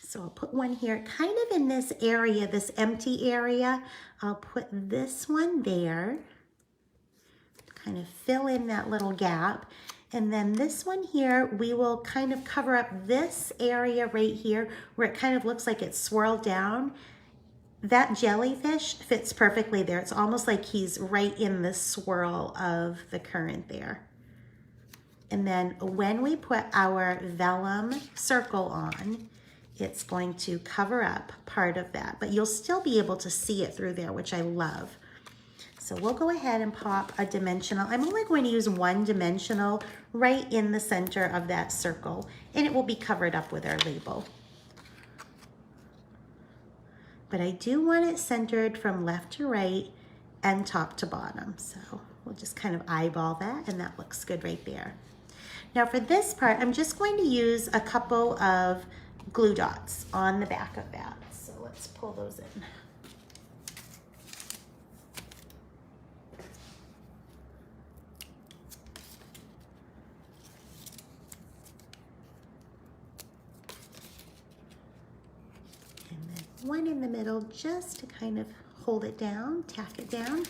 So I'll put one here kind of in this area, this empty area. I'll put this one there, kind of fill in that little gap. And then this one here, we will kind of cover up this area right here where it kind of looks like it's swirled down. That jellyfish fits perfectly there. It's almost like he's right in the swirl of the current there. And then when we put our vellum circle on, it's going to cover up part of that, but you'll still be able to see it through there, which I love. So we'll go ahead and pop a dimensional. I'm only going to use one dimensional right in the center of that circle, and it will be covered up with our label. But I do want it centered from left to right and top to bottom. So we'll just kind of eyeball that, and that looks good right there. Now for this part, I'm just going to use a couple of glue dots on the back of that. So let's pull those in. One in the middle just to kind of hold it down, tack it down.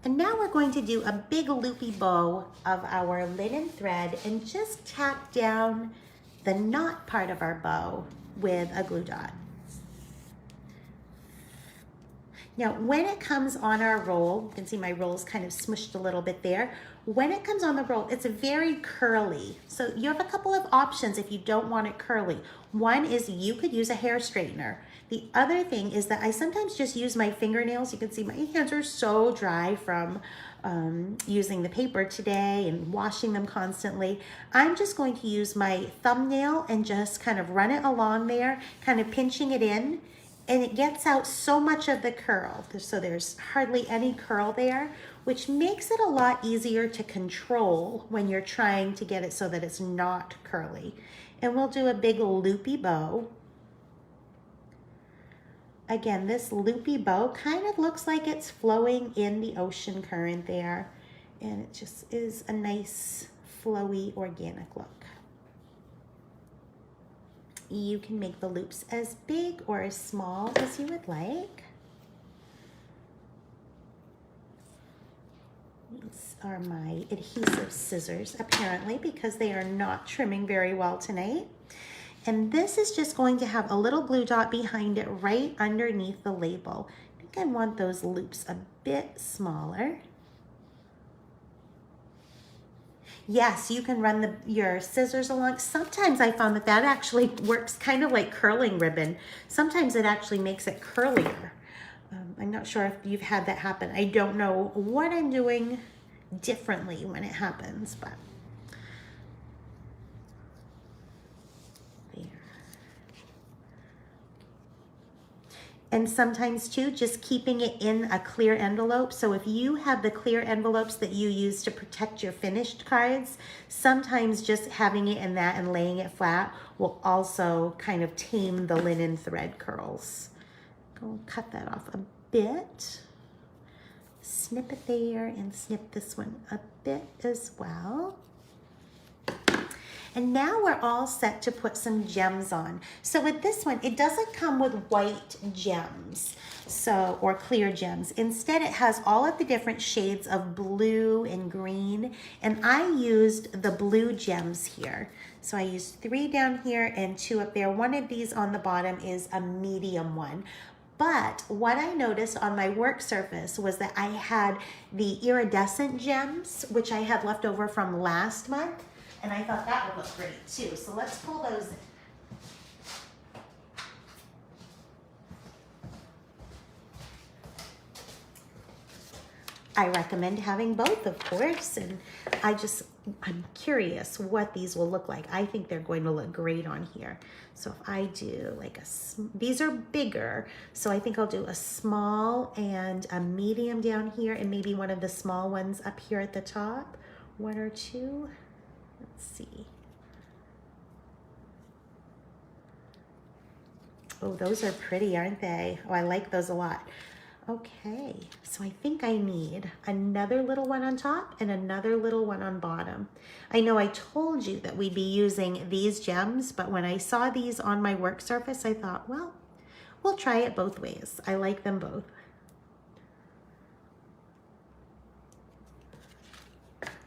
And now we're going to do a big loopy bow of our linen thread and just tack down the knot part of our bow with a glue dot. Now, when it comes on our roll, you can see my roll's kind of smushed a little bit there. When it comes on the roll, it's very curly. So you have a couple of options if you don't want it curly. One is you could use a hair straightener. The other thing is that I sometimes just use my fingernails. You can see my hands are so dry from using the paper today and washing them constantly. I'm just going to use my thumbnail and just kind of run it along there, kind of pinching it in. And it gets out so much of the curl. So there's hardly any curl there, which makes it a lot easier to control when you're trying to get it so that it's not curly. And we'll do a big loopy bow. Again, this loopy bow kind of looks like it's flowing in the ocean current there. And it just is a nice, flowy, organic look. You can make the loops as big or as small as you would like. These are my adhesive scissors, apparently, because they are not trimming very well tonight. And this is just going to have a little glue dot behind it right underneath the label. I think I want those loops a bit smaller. Yes, you can run your scissors along. Sometimes I found that that actually works kind of like curling ribbon. Sometimes it actually makes it curlier. I'm not sure if you've had that happen. I don't know what I'm doing differently when it happens, but there. And sometimes too, just keeping it in a clear envelope. So if you have the clear envelopes that you use to protect your finished cards, sometimes just having it in that and laying it flat will also kind of tame the linen thread curls. Go cut that off a bit. Snip it there and snip this one a bit as well. And now we're all set to put some gems on. So with this one, it doesn't come with white gems, or clear gems. Instead, it has all of the different shades of blue and green, and I used the blue gems here. So I used 3 down here and 2 up there. One of these on the bottom is a medium one. But what I noticed on my work surface was that I had the iridescent gems, which I had left over from last month, and I thought that would look great too. So let's pull those in. I recommend having both, of course, and I'm curious what these will look like. I think they're going to look great on here. So if I do like these are bigger, so I think I'll do a small and a medium down here, and maybe one of the small ones up here at the top, 1 or 2. Let's see. Oh, those are pretty, aren't they? Oh, I like those a lot. Okay, so I think I need another little one on top and another little one on bottom. I know I told you that we'd be using these gems, but when I saw these on my work surface, I thought, well, we'll try it both ways. I like them both.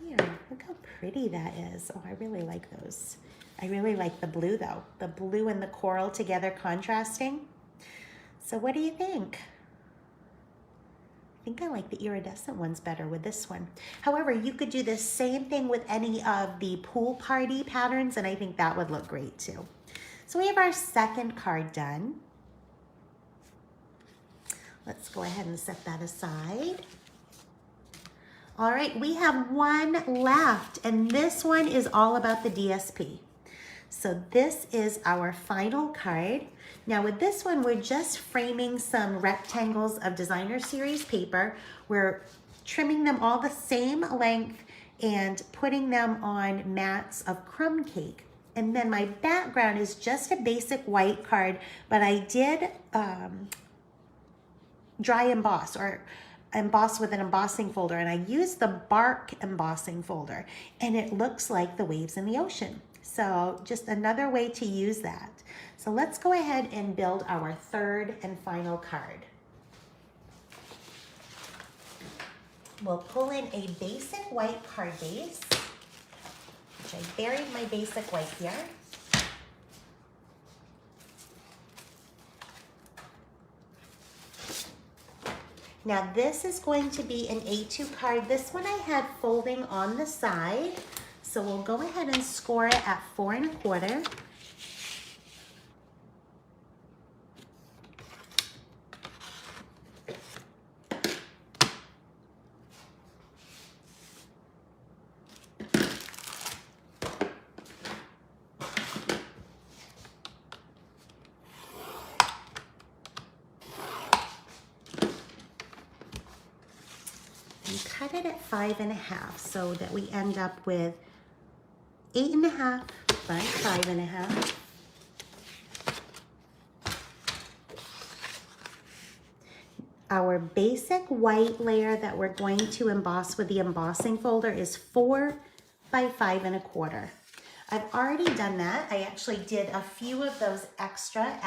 Yeah, look how pretty that is. Oh, I really like those. I really like the blue though. The blue and the coral together contrasting. So what do you think? I think I like the iridescent ones better with this one. However, you could do the same thing with any of the pool party patterns, and I think that would look great too. So we have our second card done. Let's go ahead and set that aside. All right, we have one left, and this one is all about the DSP. So this is our final card. Now with this one, we're just framing some rectangles of designer series paper. We're trimming them all the same length and putting them on mats of crumb cake. And then my background is just a basic white card, but I did dry emboss or emboss with an embossing folder, and I used the bark embossing folder, and it looks like the waves in the ocean. So just another way to use that. So let's go ahead and build our third and final card. We'll pull in a basic white card base, which I buried my basic white here. Now this is going to be an A2 card. This one I had folding on the side. So we'll go ahead and score it at 4 1/4. And cut it at 5 1/2 so that we end up with 8 1/2 by 5 1/2. Our basic white layer that we're going to emboss with the embossing folder is 4 by 5 1/4. I've already done that. I actually did a few of those extra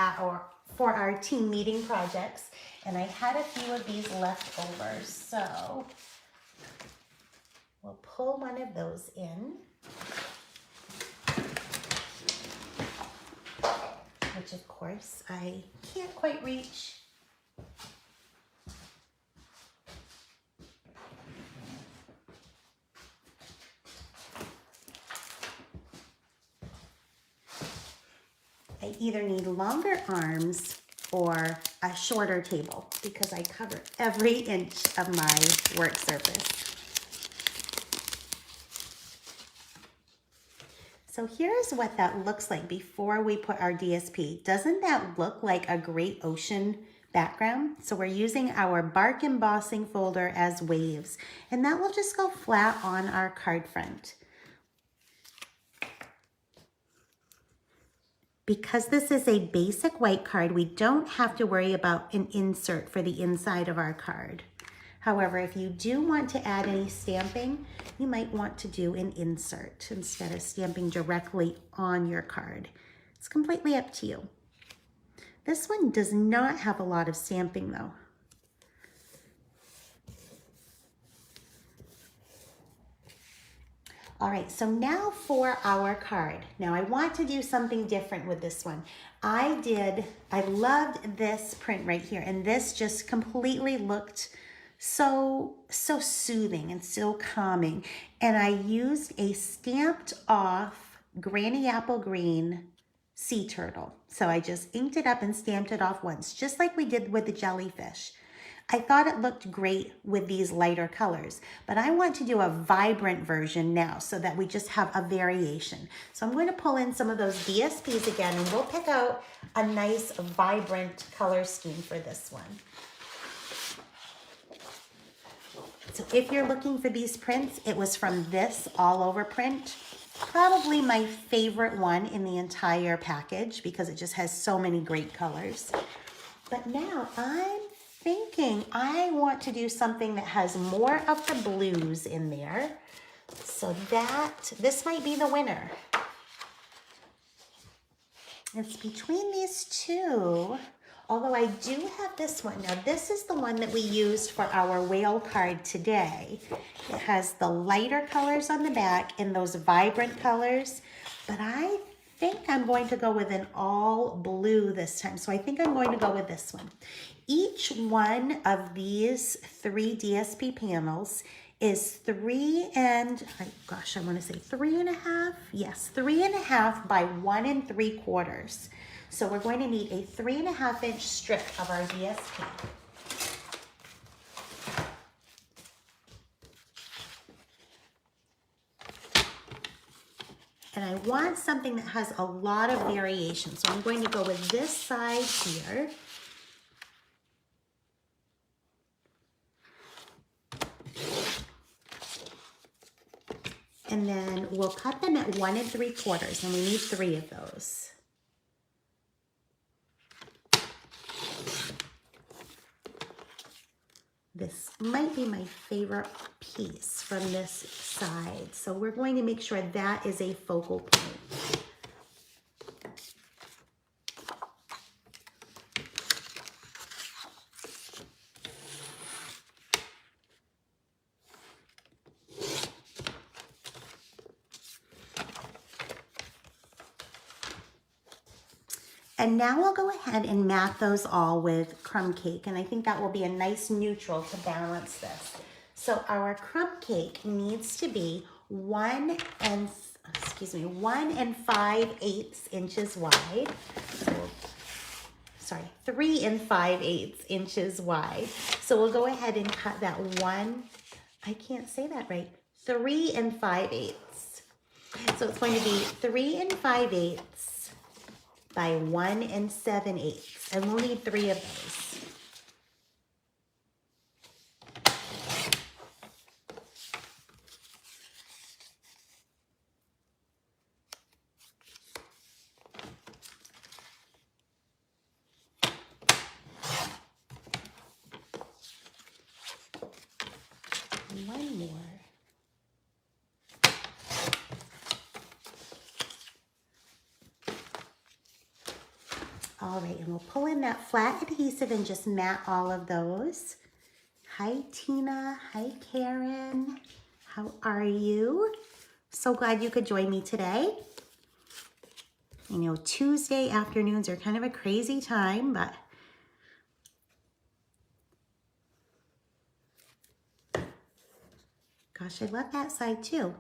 for our team meeting projects, and I had a few of these left over. So we'll pull one of those in, which of course I can't quite reach. I either need longer arms or a shorter table because I cover every inch of my work surface. So here's what that looks like before we put our DSP. Doesn't that look like a great ocean background? So we're using our bark embossing folder as waves, and that will just go flat on our card front. Because this is a basic white card, we don't have to worry about an insert for the inside of our card. However, if you do want to add any stamping, you might want to do an insert instead of stamping directly on your card. It's completely up to you. This one does not have a lot of stamping though. All right, so now for our card. Now I want to do something different with this one. I loved this print right here, and this just completely looked so soothing and so calming. And I used a stamped off Granny Apple Green sea turtle. So I just inked it up and stamped it off once, just like we did with the jellyfish. I thought it looked great with these lighter colors, but I want to do a vibrant version now so that we just have a variation. So I'm going to pull in some of those DSPs again, and we'll pick out a nice vibrant color scheme for this one. So if you're looking for these prints, it was from this all over print. Probably my favorite one in the entire package because it just has so many great colors. But now I'm thinking I want to do something that has more of the blues in there. So this might be the winner. It's between these two, although I do have this one. Now this is the one that we used for our whale card today. It has the lighter colors on the back and those vibrant colors, but I think I'm going to go with an all blue this time. So I think I'm going to go with this one. Each one of these 3 DSP panels is 3 3.5. Yes, 3.5 by 1 3/4. So we're going to need a 3.5-inch strip of our DSP. And I want something that has a lot of variation. So I'm going to go with this side here. And then we'll cut them at 1 3/4, and we need 3 of those. This might be my favorite piece from this side. So we're going to make sure that is a focal point. And now we'll go ahead and mat those all with crumb cake, and I think that will be a nice neutral to balance this. So our crumb cake needs to be 1 5/8 inches wide. So, 3 5/8 inches wide. So we'll go ahead and cut that 3 5/8. So it's going to be 3 5/8 by 1 7/8, and we'll need 3 of those. One more. All right, and we'll pull in that flat adhesive and just mat all of those. Hi, Tina. Hi, Karen. How are you? So glad you could join me today. I know Tuesday afternoons are kind of a crazy time, but gosh, I love that side too.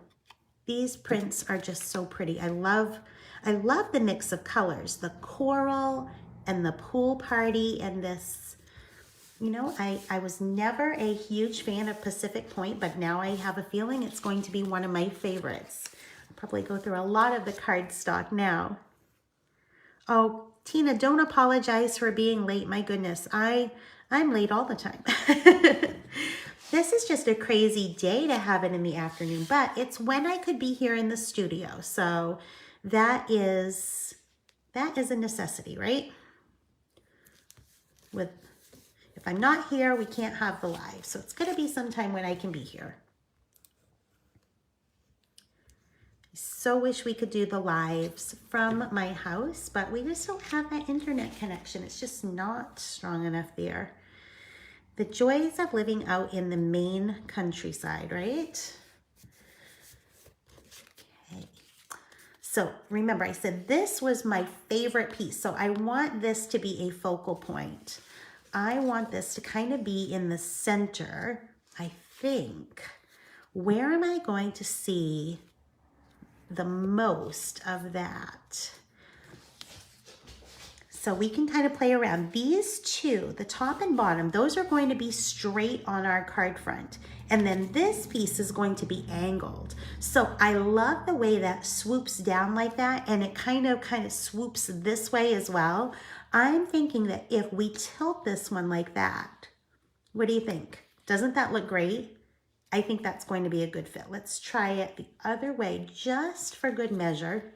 These prints are just so pretty. I love the mix of colors, the coral and the pool party and this, you know, I was never a huge fan of Pacific Point, but now I have a feeling it's going to be one of my favorites. I'll probably go through a lot of the cardstock now. Oh, Tina, don't apologize for being late. My goodness, I'm late all the time. This is just a crazy day to have it in the afternoon, but it's when I could be here in the studio. So that is a necessity, right? If If I'm not here, we can't have the live. So it's going to be sometime when I can be here. I so wish we could do the lives from my house, but we just don't have that internet connection. It's just not strong enough there. The joys of living out in the Maine countryside, right? Okay. So remember, I said this was my favorite piece. So I want this to be a focal point. I want this to kind of be in the center, I think. Where am I going to see the most of that? So we can kind of play around. These two, the top and bottom, those are going to be straight on our card front. And then this piece is going to be angled. So I love the way that swoops down like that, and it kind of swoops this way as well. I'm thinking that if we tilt this one like that, what do you think? Doesn't that look great? I think that's going to be a good fit. Let's try it the other way just for good measure.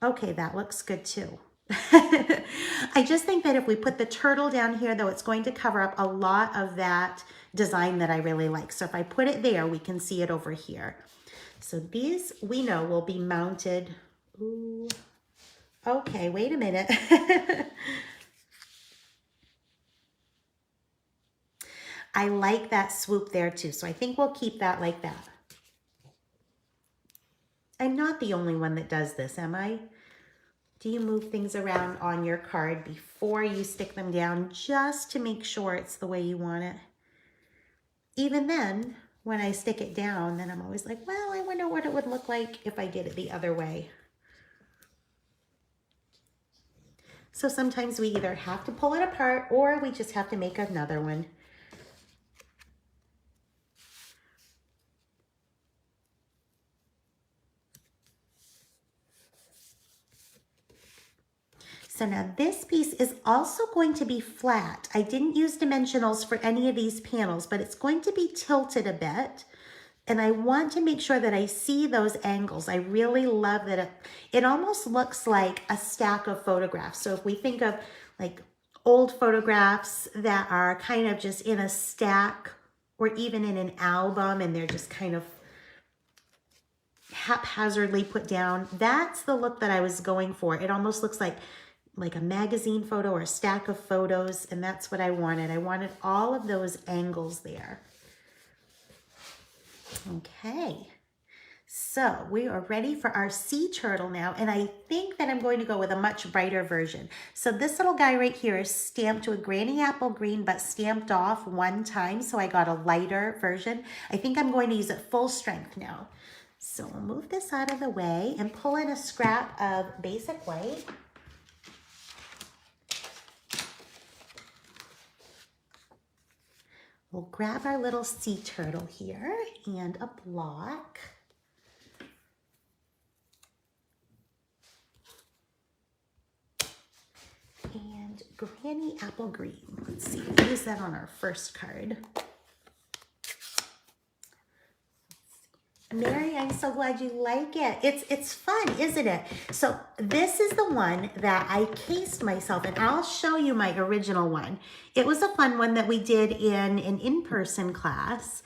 Okay, that looks good too. I just think that if we put the turtle down here, though, it's going to cover up a lot of that design that I really like. So if I put it there, we can see it over here. So these, we know, will be mounted. Ooh. Okay, wait a minute. I like that swoop there too. So I think we'll keep that like that. I'm not the only one that does this, am I? Do you move things around on your card before you stick them down just to make sure it's the way you want it? Even then, when I stick it down, then I'm always like, well, I wonder what it would look like if I did it the other way. So sometimes we either have to pull it apart or we just have to make another one. So now this piece is also going to be flat. I didn't use dimensionals for any of these panels, but it's going to be tilted a bit. And I want to make sure that I see those angles. I really love that it almost looks like a stack of photographs. So if we think of like old photographs that are kind of just in a stack or even in an album and they're just kind of haphazardly put down, that's the look that I was going for. It almost looks like a magazine photo or a stack of photos, and that's what I wanted. I wanted all of those angles there. Okay, so we are ready for our sea turtle now, and I think that I'm going to go with a much brighter version. So this little guy right here is stamped to a granny apple green, but stamped off one time, so I got a lighter version. I think I'm going to use it full strength now. So we'll move this out of the way and pull in a scrap of basic white. We'll grab our little sea turtle here and a block. And granny apple green. Let's see, we'll use that on our first card. Mary, I'm so glad you like it. It's fun, isn't it? So this is the one that I cased myself, and I'll show you my original one. It was a fun one that we did in an in-person class,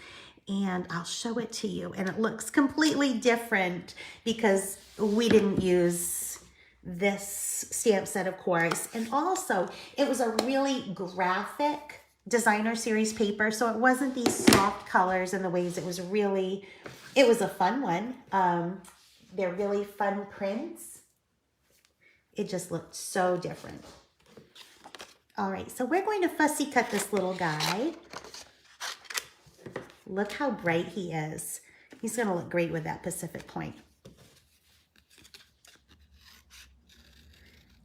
and I'll show it to you. And it looks completely different because we didn't use this stamp set, of course. And also, it was a really graphic designer series paper, so it wasn't these soft colors and the ways. It was a fun one. They're really fun prints. It just looked so different. All right, so we're going to fussy cut this little guy. Look how bright he is. He's gonna look great with that Pacific point.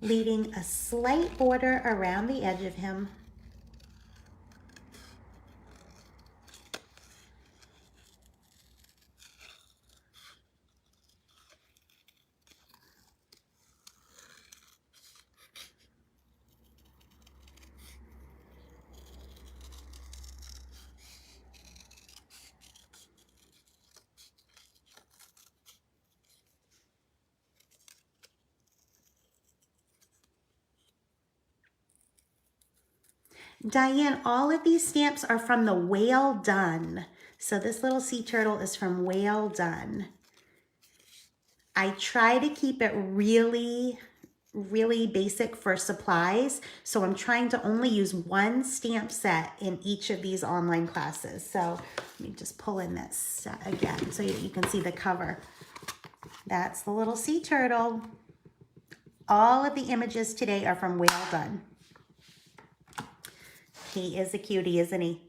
Leaving a slight border around the edge of him. Diane, all of these stamps are from the Whale Done. So this little sea turtle is from Whale Done. I try to keep it really basic for supplies. So I'm trying to only use one stamp set in each of these online classes. So let me just pull in this set again so you can see the cover. That's the little sea turtle. All of the images today are from Whale Done. He is a cutie, isn't he?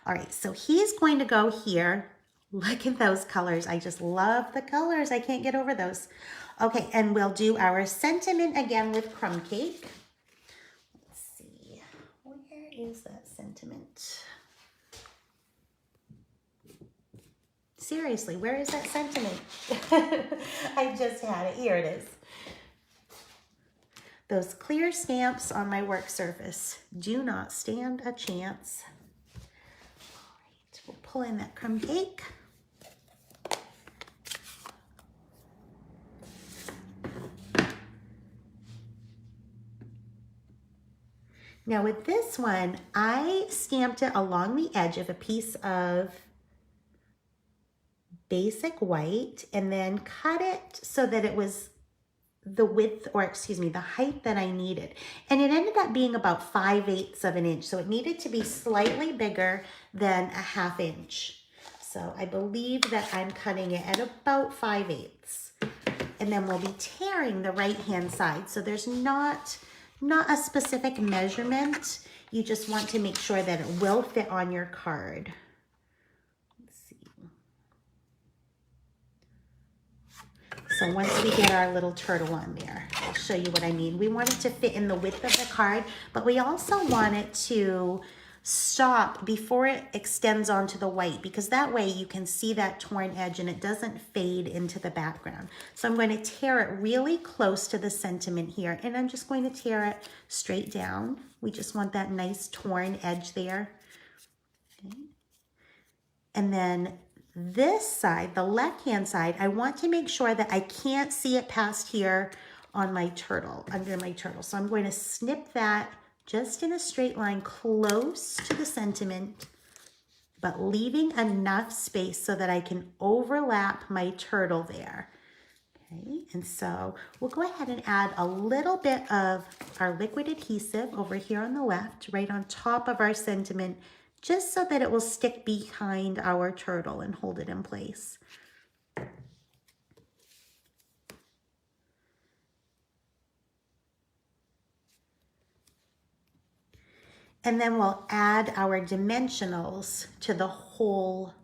All right, so he's going to go here. Look at those colors. I just love the colors. I can't get over those. Okay, and we'll do our sentiment again with crumb cake. Let's see, where is that sentiment? Seriously, where is that sentiment? I just had it. Here it is. Those clear stamps on my work surface do not stand a chance. All right, we'll pull in that crumb cake. Now with this one, I stamped it along the edge of a piece of basic white and then cut it so that it was the width, or excuse me, the height that I needed. And it ended up being about 5/8 of an inch. So it needed to be slightly bigger than a 1/2 inch. So I believe that I'm cutting it at about 5/8. And then we'll be tearing the right-hand side. So there's not a specific measurement. You just want to make sure that it will fit on your card. Let's see. So once we get our little turtle on there, I'll show you what I mean. We want it to fit in the width of the card, but we also want it to stop before it extends onto the white, because that way you can see that torn edge and it doesn't fade into the background. So I'm going to tear it really close to the sentiment here, and I'm just going to tear it straight down. We just want that nice torn edge there. Okay. And then this side, the left-hand side, I want to make sure that I can't see it past here on my turtle, under my turtle. So I'm going to snip that just in a straight line close to the sentiment, but leaving enough space so that I can overlap my turtle there. Okay, and so we'll go ahead and add a little bit of our liquid adhesive over here on the left, right on top of our sentiment, just so that it will stick behind our turtle and hold it in place. And then we'll add our dimensionals to the whole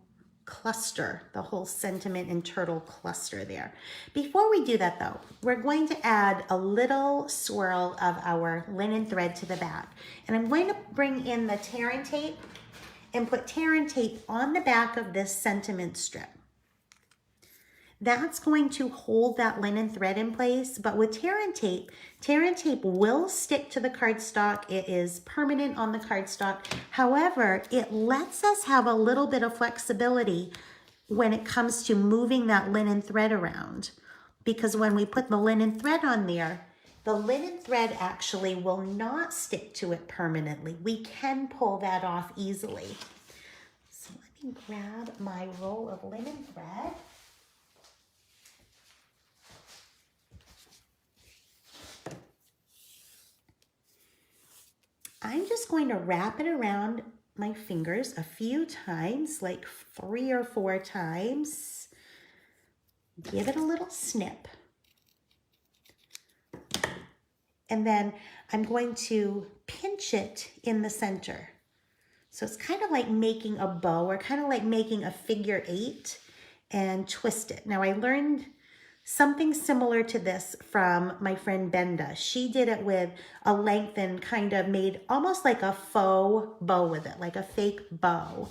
cluster, the whole sentiment and turtle cluster there. Before we do that though, we're going to add a little swirl of our linen thread to the back. And I'm going to bring in the tear and tape and put tear and tape on the back of this sentiment strip. That's going to hold that linen thread in place, but with tear and tape will stick to the cardstock. It is permanent on the cardstock. However, it lets us have a little bit of flexibility when it comes to moving that linen thread around. Because when we put the linen thread on there, the linen thread actually will not stick to it permanently. We can pull that off easily. So let me grab my roll of linen thread. I'm just going to wrap it around my fingers a few times, like 3 or 4 times. Give it a little snip. And then I'm going to pinch it in the center. So it's kind of like making a bow, or kind of like making a figure 8 and twist it. Now I learned something similar to this from my friend Benda. She did it with a lengthened, kind of made almost like a faux bow with it, like a fake bow.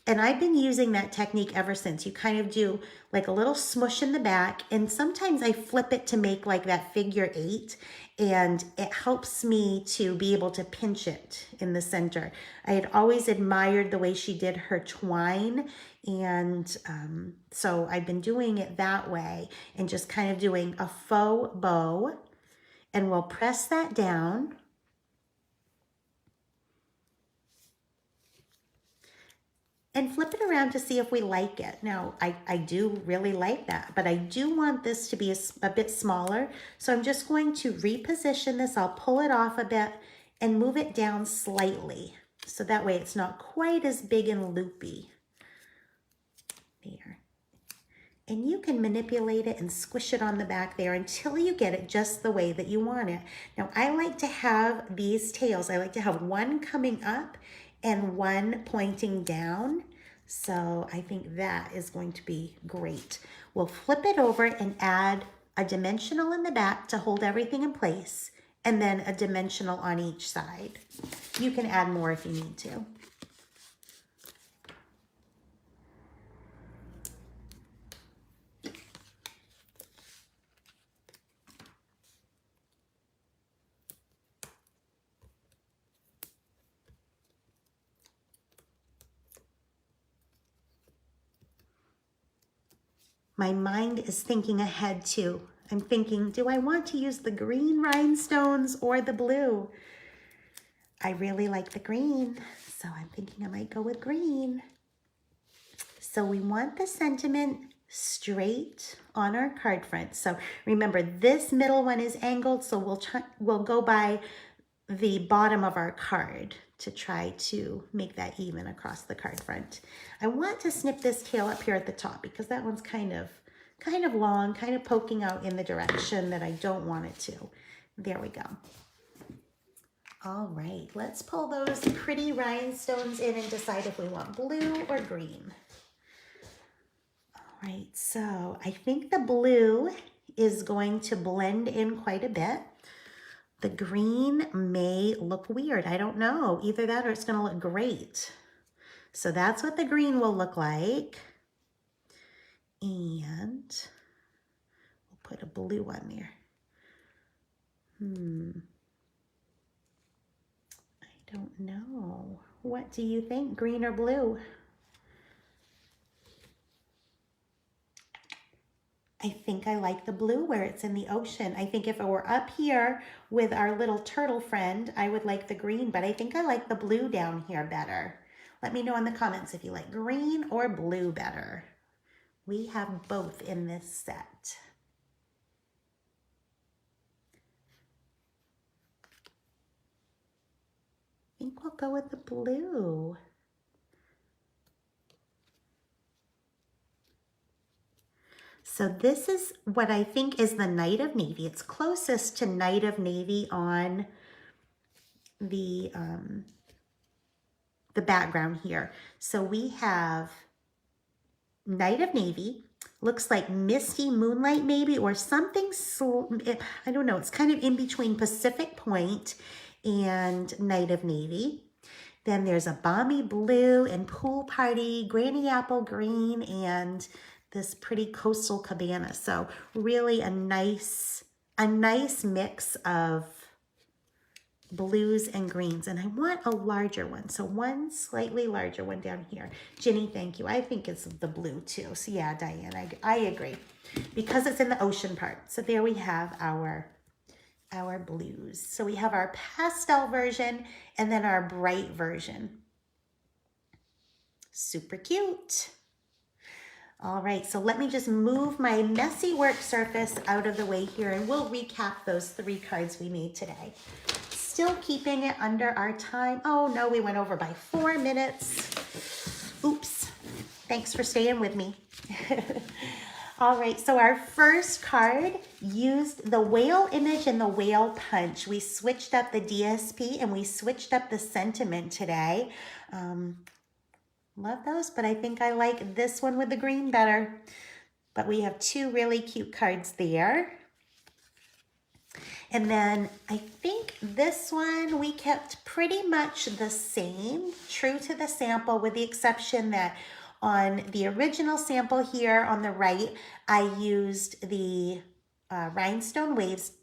And I've been using that technique ever since. You kind of do like a little smush in the back, and sometimes I flip it to make like that figure 8, and it helps me to be able to pinch it in the center. I had always admired the way she did her twine, and so I've been doing it that way and just kind of doing a faux bow, and we'll press that down. and flip it around to see if we like it. Now, I do really like that, but I do want this to be a bit smaller. So I'm just going to reposition this. I'll pull it off a bit and move it down slightly. So that way it's not quite as big and loopy. There. And you can manipulate it and squish it on the back there until you get it just the way that you want it. Now, I like to have these tails. I like to have one coming up and one pointing down. So I think that is going to be great. We'll flip it over and add a dimensional in the back to hold everything in place, and then a dimensional on each side. You can add more if you need to. My mind is thinking ahead too. I'm thinking, do I want to use the green rhinestones or the blue? I really like the green, so I'm thinking I might go with green. So we want the sentiment straight on our card front. So remember, this middle one is angled, so we'll go by the bottom of our card to try to make that even across the card front. I want to snip this tail up here at the top because that one's kind of long, kind of poking out in the direction that I don't want it to. There we go. All right, let's pull those pretty rhinestones in and decide if we want blue or green. All right, so I think the blue is going to blend in quite a bit. The green may look weird. I don't know. Either that or it's going to look great. So that's what the green will look like. And we'll put a blue on there. I don't know. What do you think, green or blue? I think I like the blue where it's in the ocean. I think if it were up here with our little turtle friend, I would like the green, but I think I like the blue down here better. Let me know in the comments if you like green or blue better. We have both in this set. I think we'll go with the blue. So this is what I think is the Night of Navy. It's closest to Night of Navy on the background here. So we have Night of Navy, looks like misty moonlight maybe, or something, I don't know, it's kind of in between Pacific Point and Night of Navy. Then there's a balmy blue and pool party, granny apple green, and this pretty coastal cabana. So really a nice mix of blues and greens. And I want a larger one. So one slightly larger one down here. Ginny, thank you. I think it's the blue too. So yeah, Diane, I agree. Because it's in the ocean part. So there we have our blues. So we have our pastel version and then our bright version. Super cute. All right, so let me just move my messy work surface out of the way here and we'll recap those 3 cards we made today. Still keeping it under our time. Oh no, we went over by 4 minutes. Oops, thanks for staying with me. All right, so our first card used the whale image and the whale punch. We switched up the DSP and we switched up the sentiment today. Love those, but I think I like this one with the green better. But we have 2 really cute cards there. And then I think this one we kept pretty much the same, true to the sample, with the exception that on the original sample here on the right, I used the Rhinestone Waves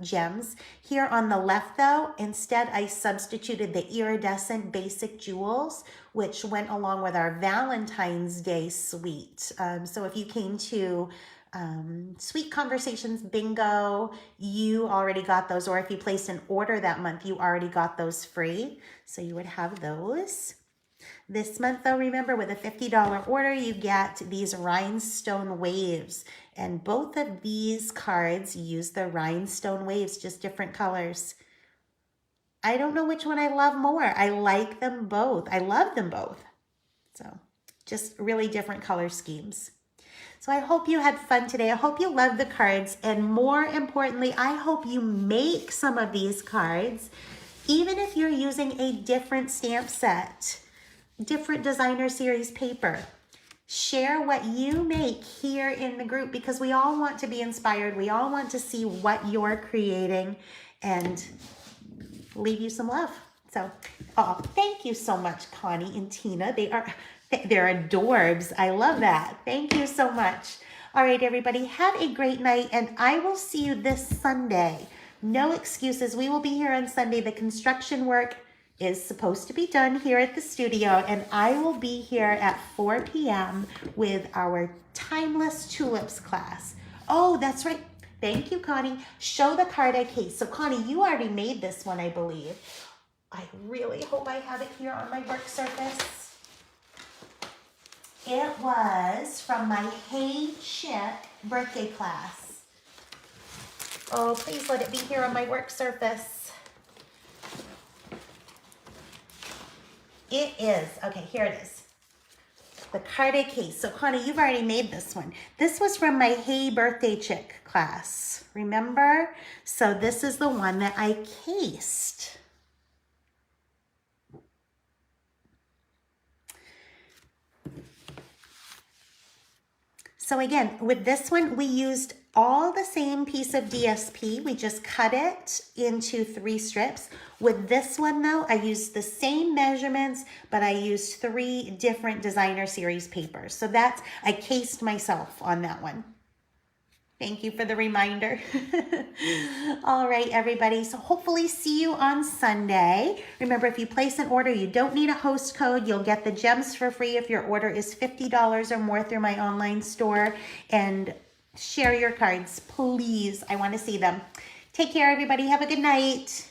gems. Here on the left though, instead I substituted the iridescent basic jewels, which went along with our Valentine's Day suite. So if you came to Sweet Conversations Bingo, you already got those, or if you placed an order that month, you already got those free. So you would have those. This month though, remember, with a $50 order, you get these rhinestone waves. And both of these cards use the rhinestone waves, just different colors. I don't know which one I love more. I like them both. I love them both. So just really different color schemes. So I hope you had fun today. I hope you loved the cards. And more importantly, I hope you make some of these cards, even if you're using a different stamp set, different designer series paper. Share what you make here in the group because we all want to be inspired. We all want to see what you're creating and leave you some love. So, oh, thank you so much, Connie and Tina. They're adorbs. I love that. Thank you so much. All right, everybody, have a great night, and I will see you this Sunday. No excuses. We will be here on Sunday. The construction work is supposed to be done here at the studio, and I will be here at 4 p.m. with our Timeless Tulips class. Oh, that's right. Thank you, Connie. Show the card I case. So, Connie, you already made this one, I believe. I really hope I have it here on my work surface. It was from my Hey Chick birthday class. Oh, please let it be here on my work surface. It is. Okay, here it is. The card case. So, Connie, you've already made this one. This was from my Hey Birthday Chick class. Remember? So this is the one that I cased. So again, with this one, we used all the same piece of DSP. We just cut it into 3 strips. With this one though, I used the same measurements, but I used 3 different designer series papers. So I cased myself on that one. Thank you for the reminder. All right, everybody. So hopefully see you on Sunday. Remember, if you place an order, you don't need a host code. You'll get the gems for free if your order is $50 or more through my online store. And share your cards, please. I want to see them. Take care, everybody. Have a good night.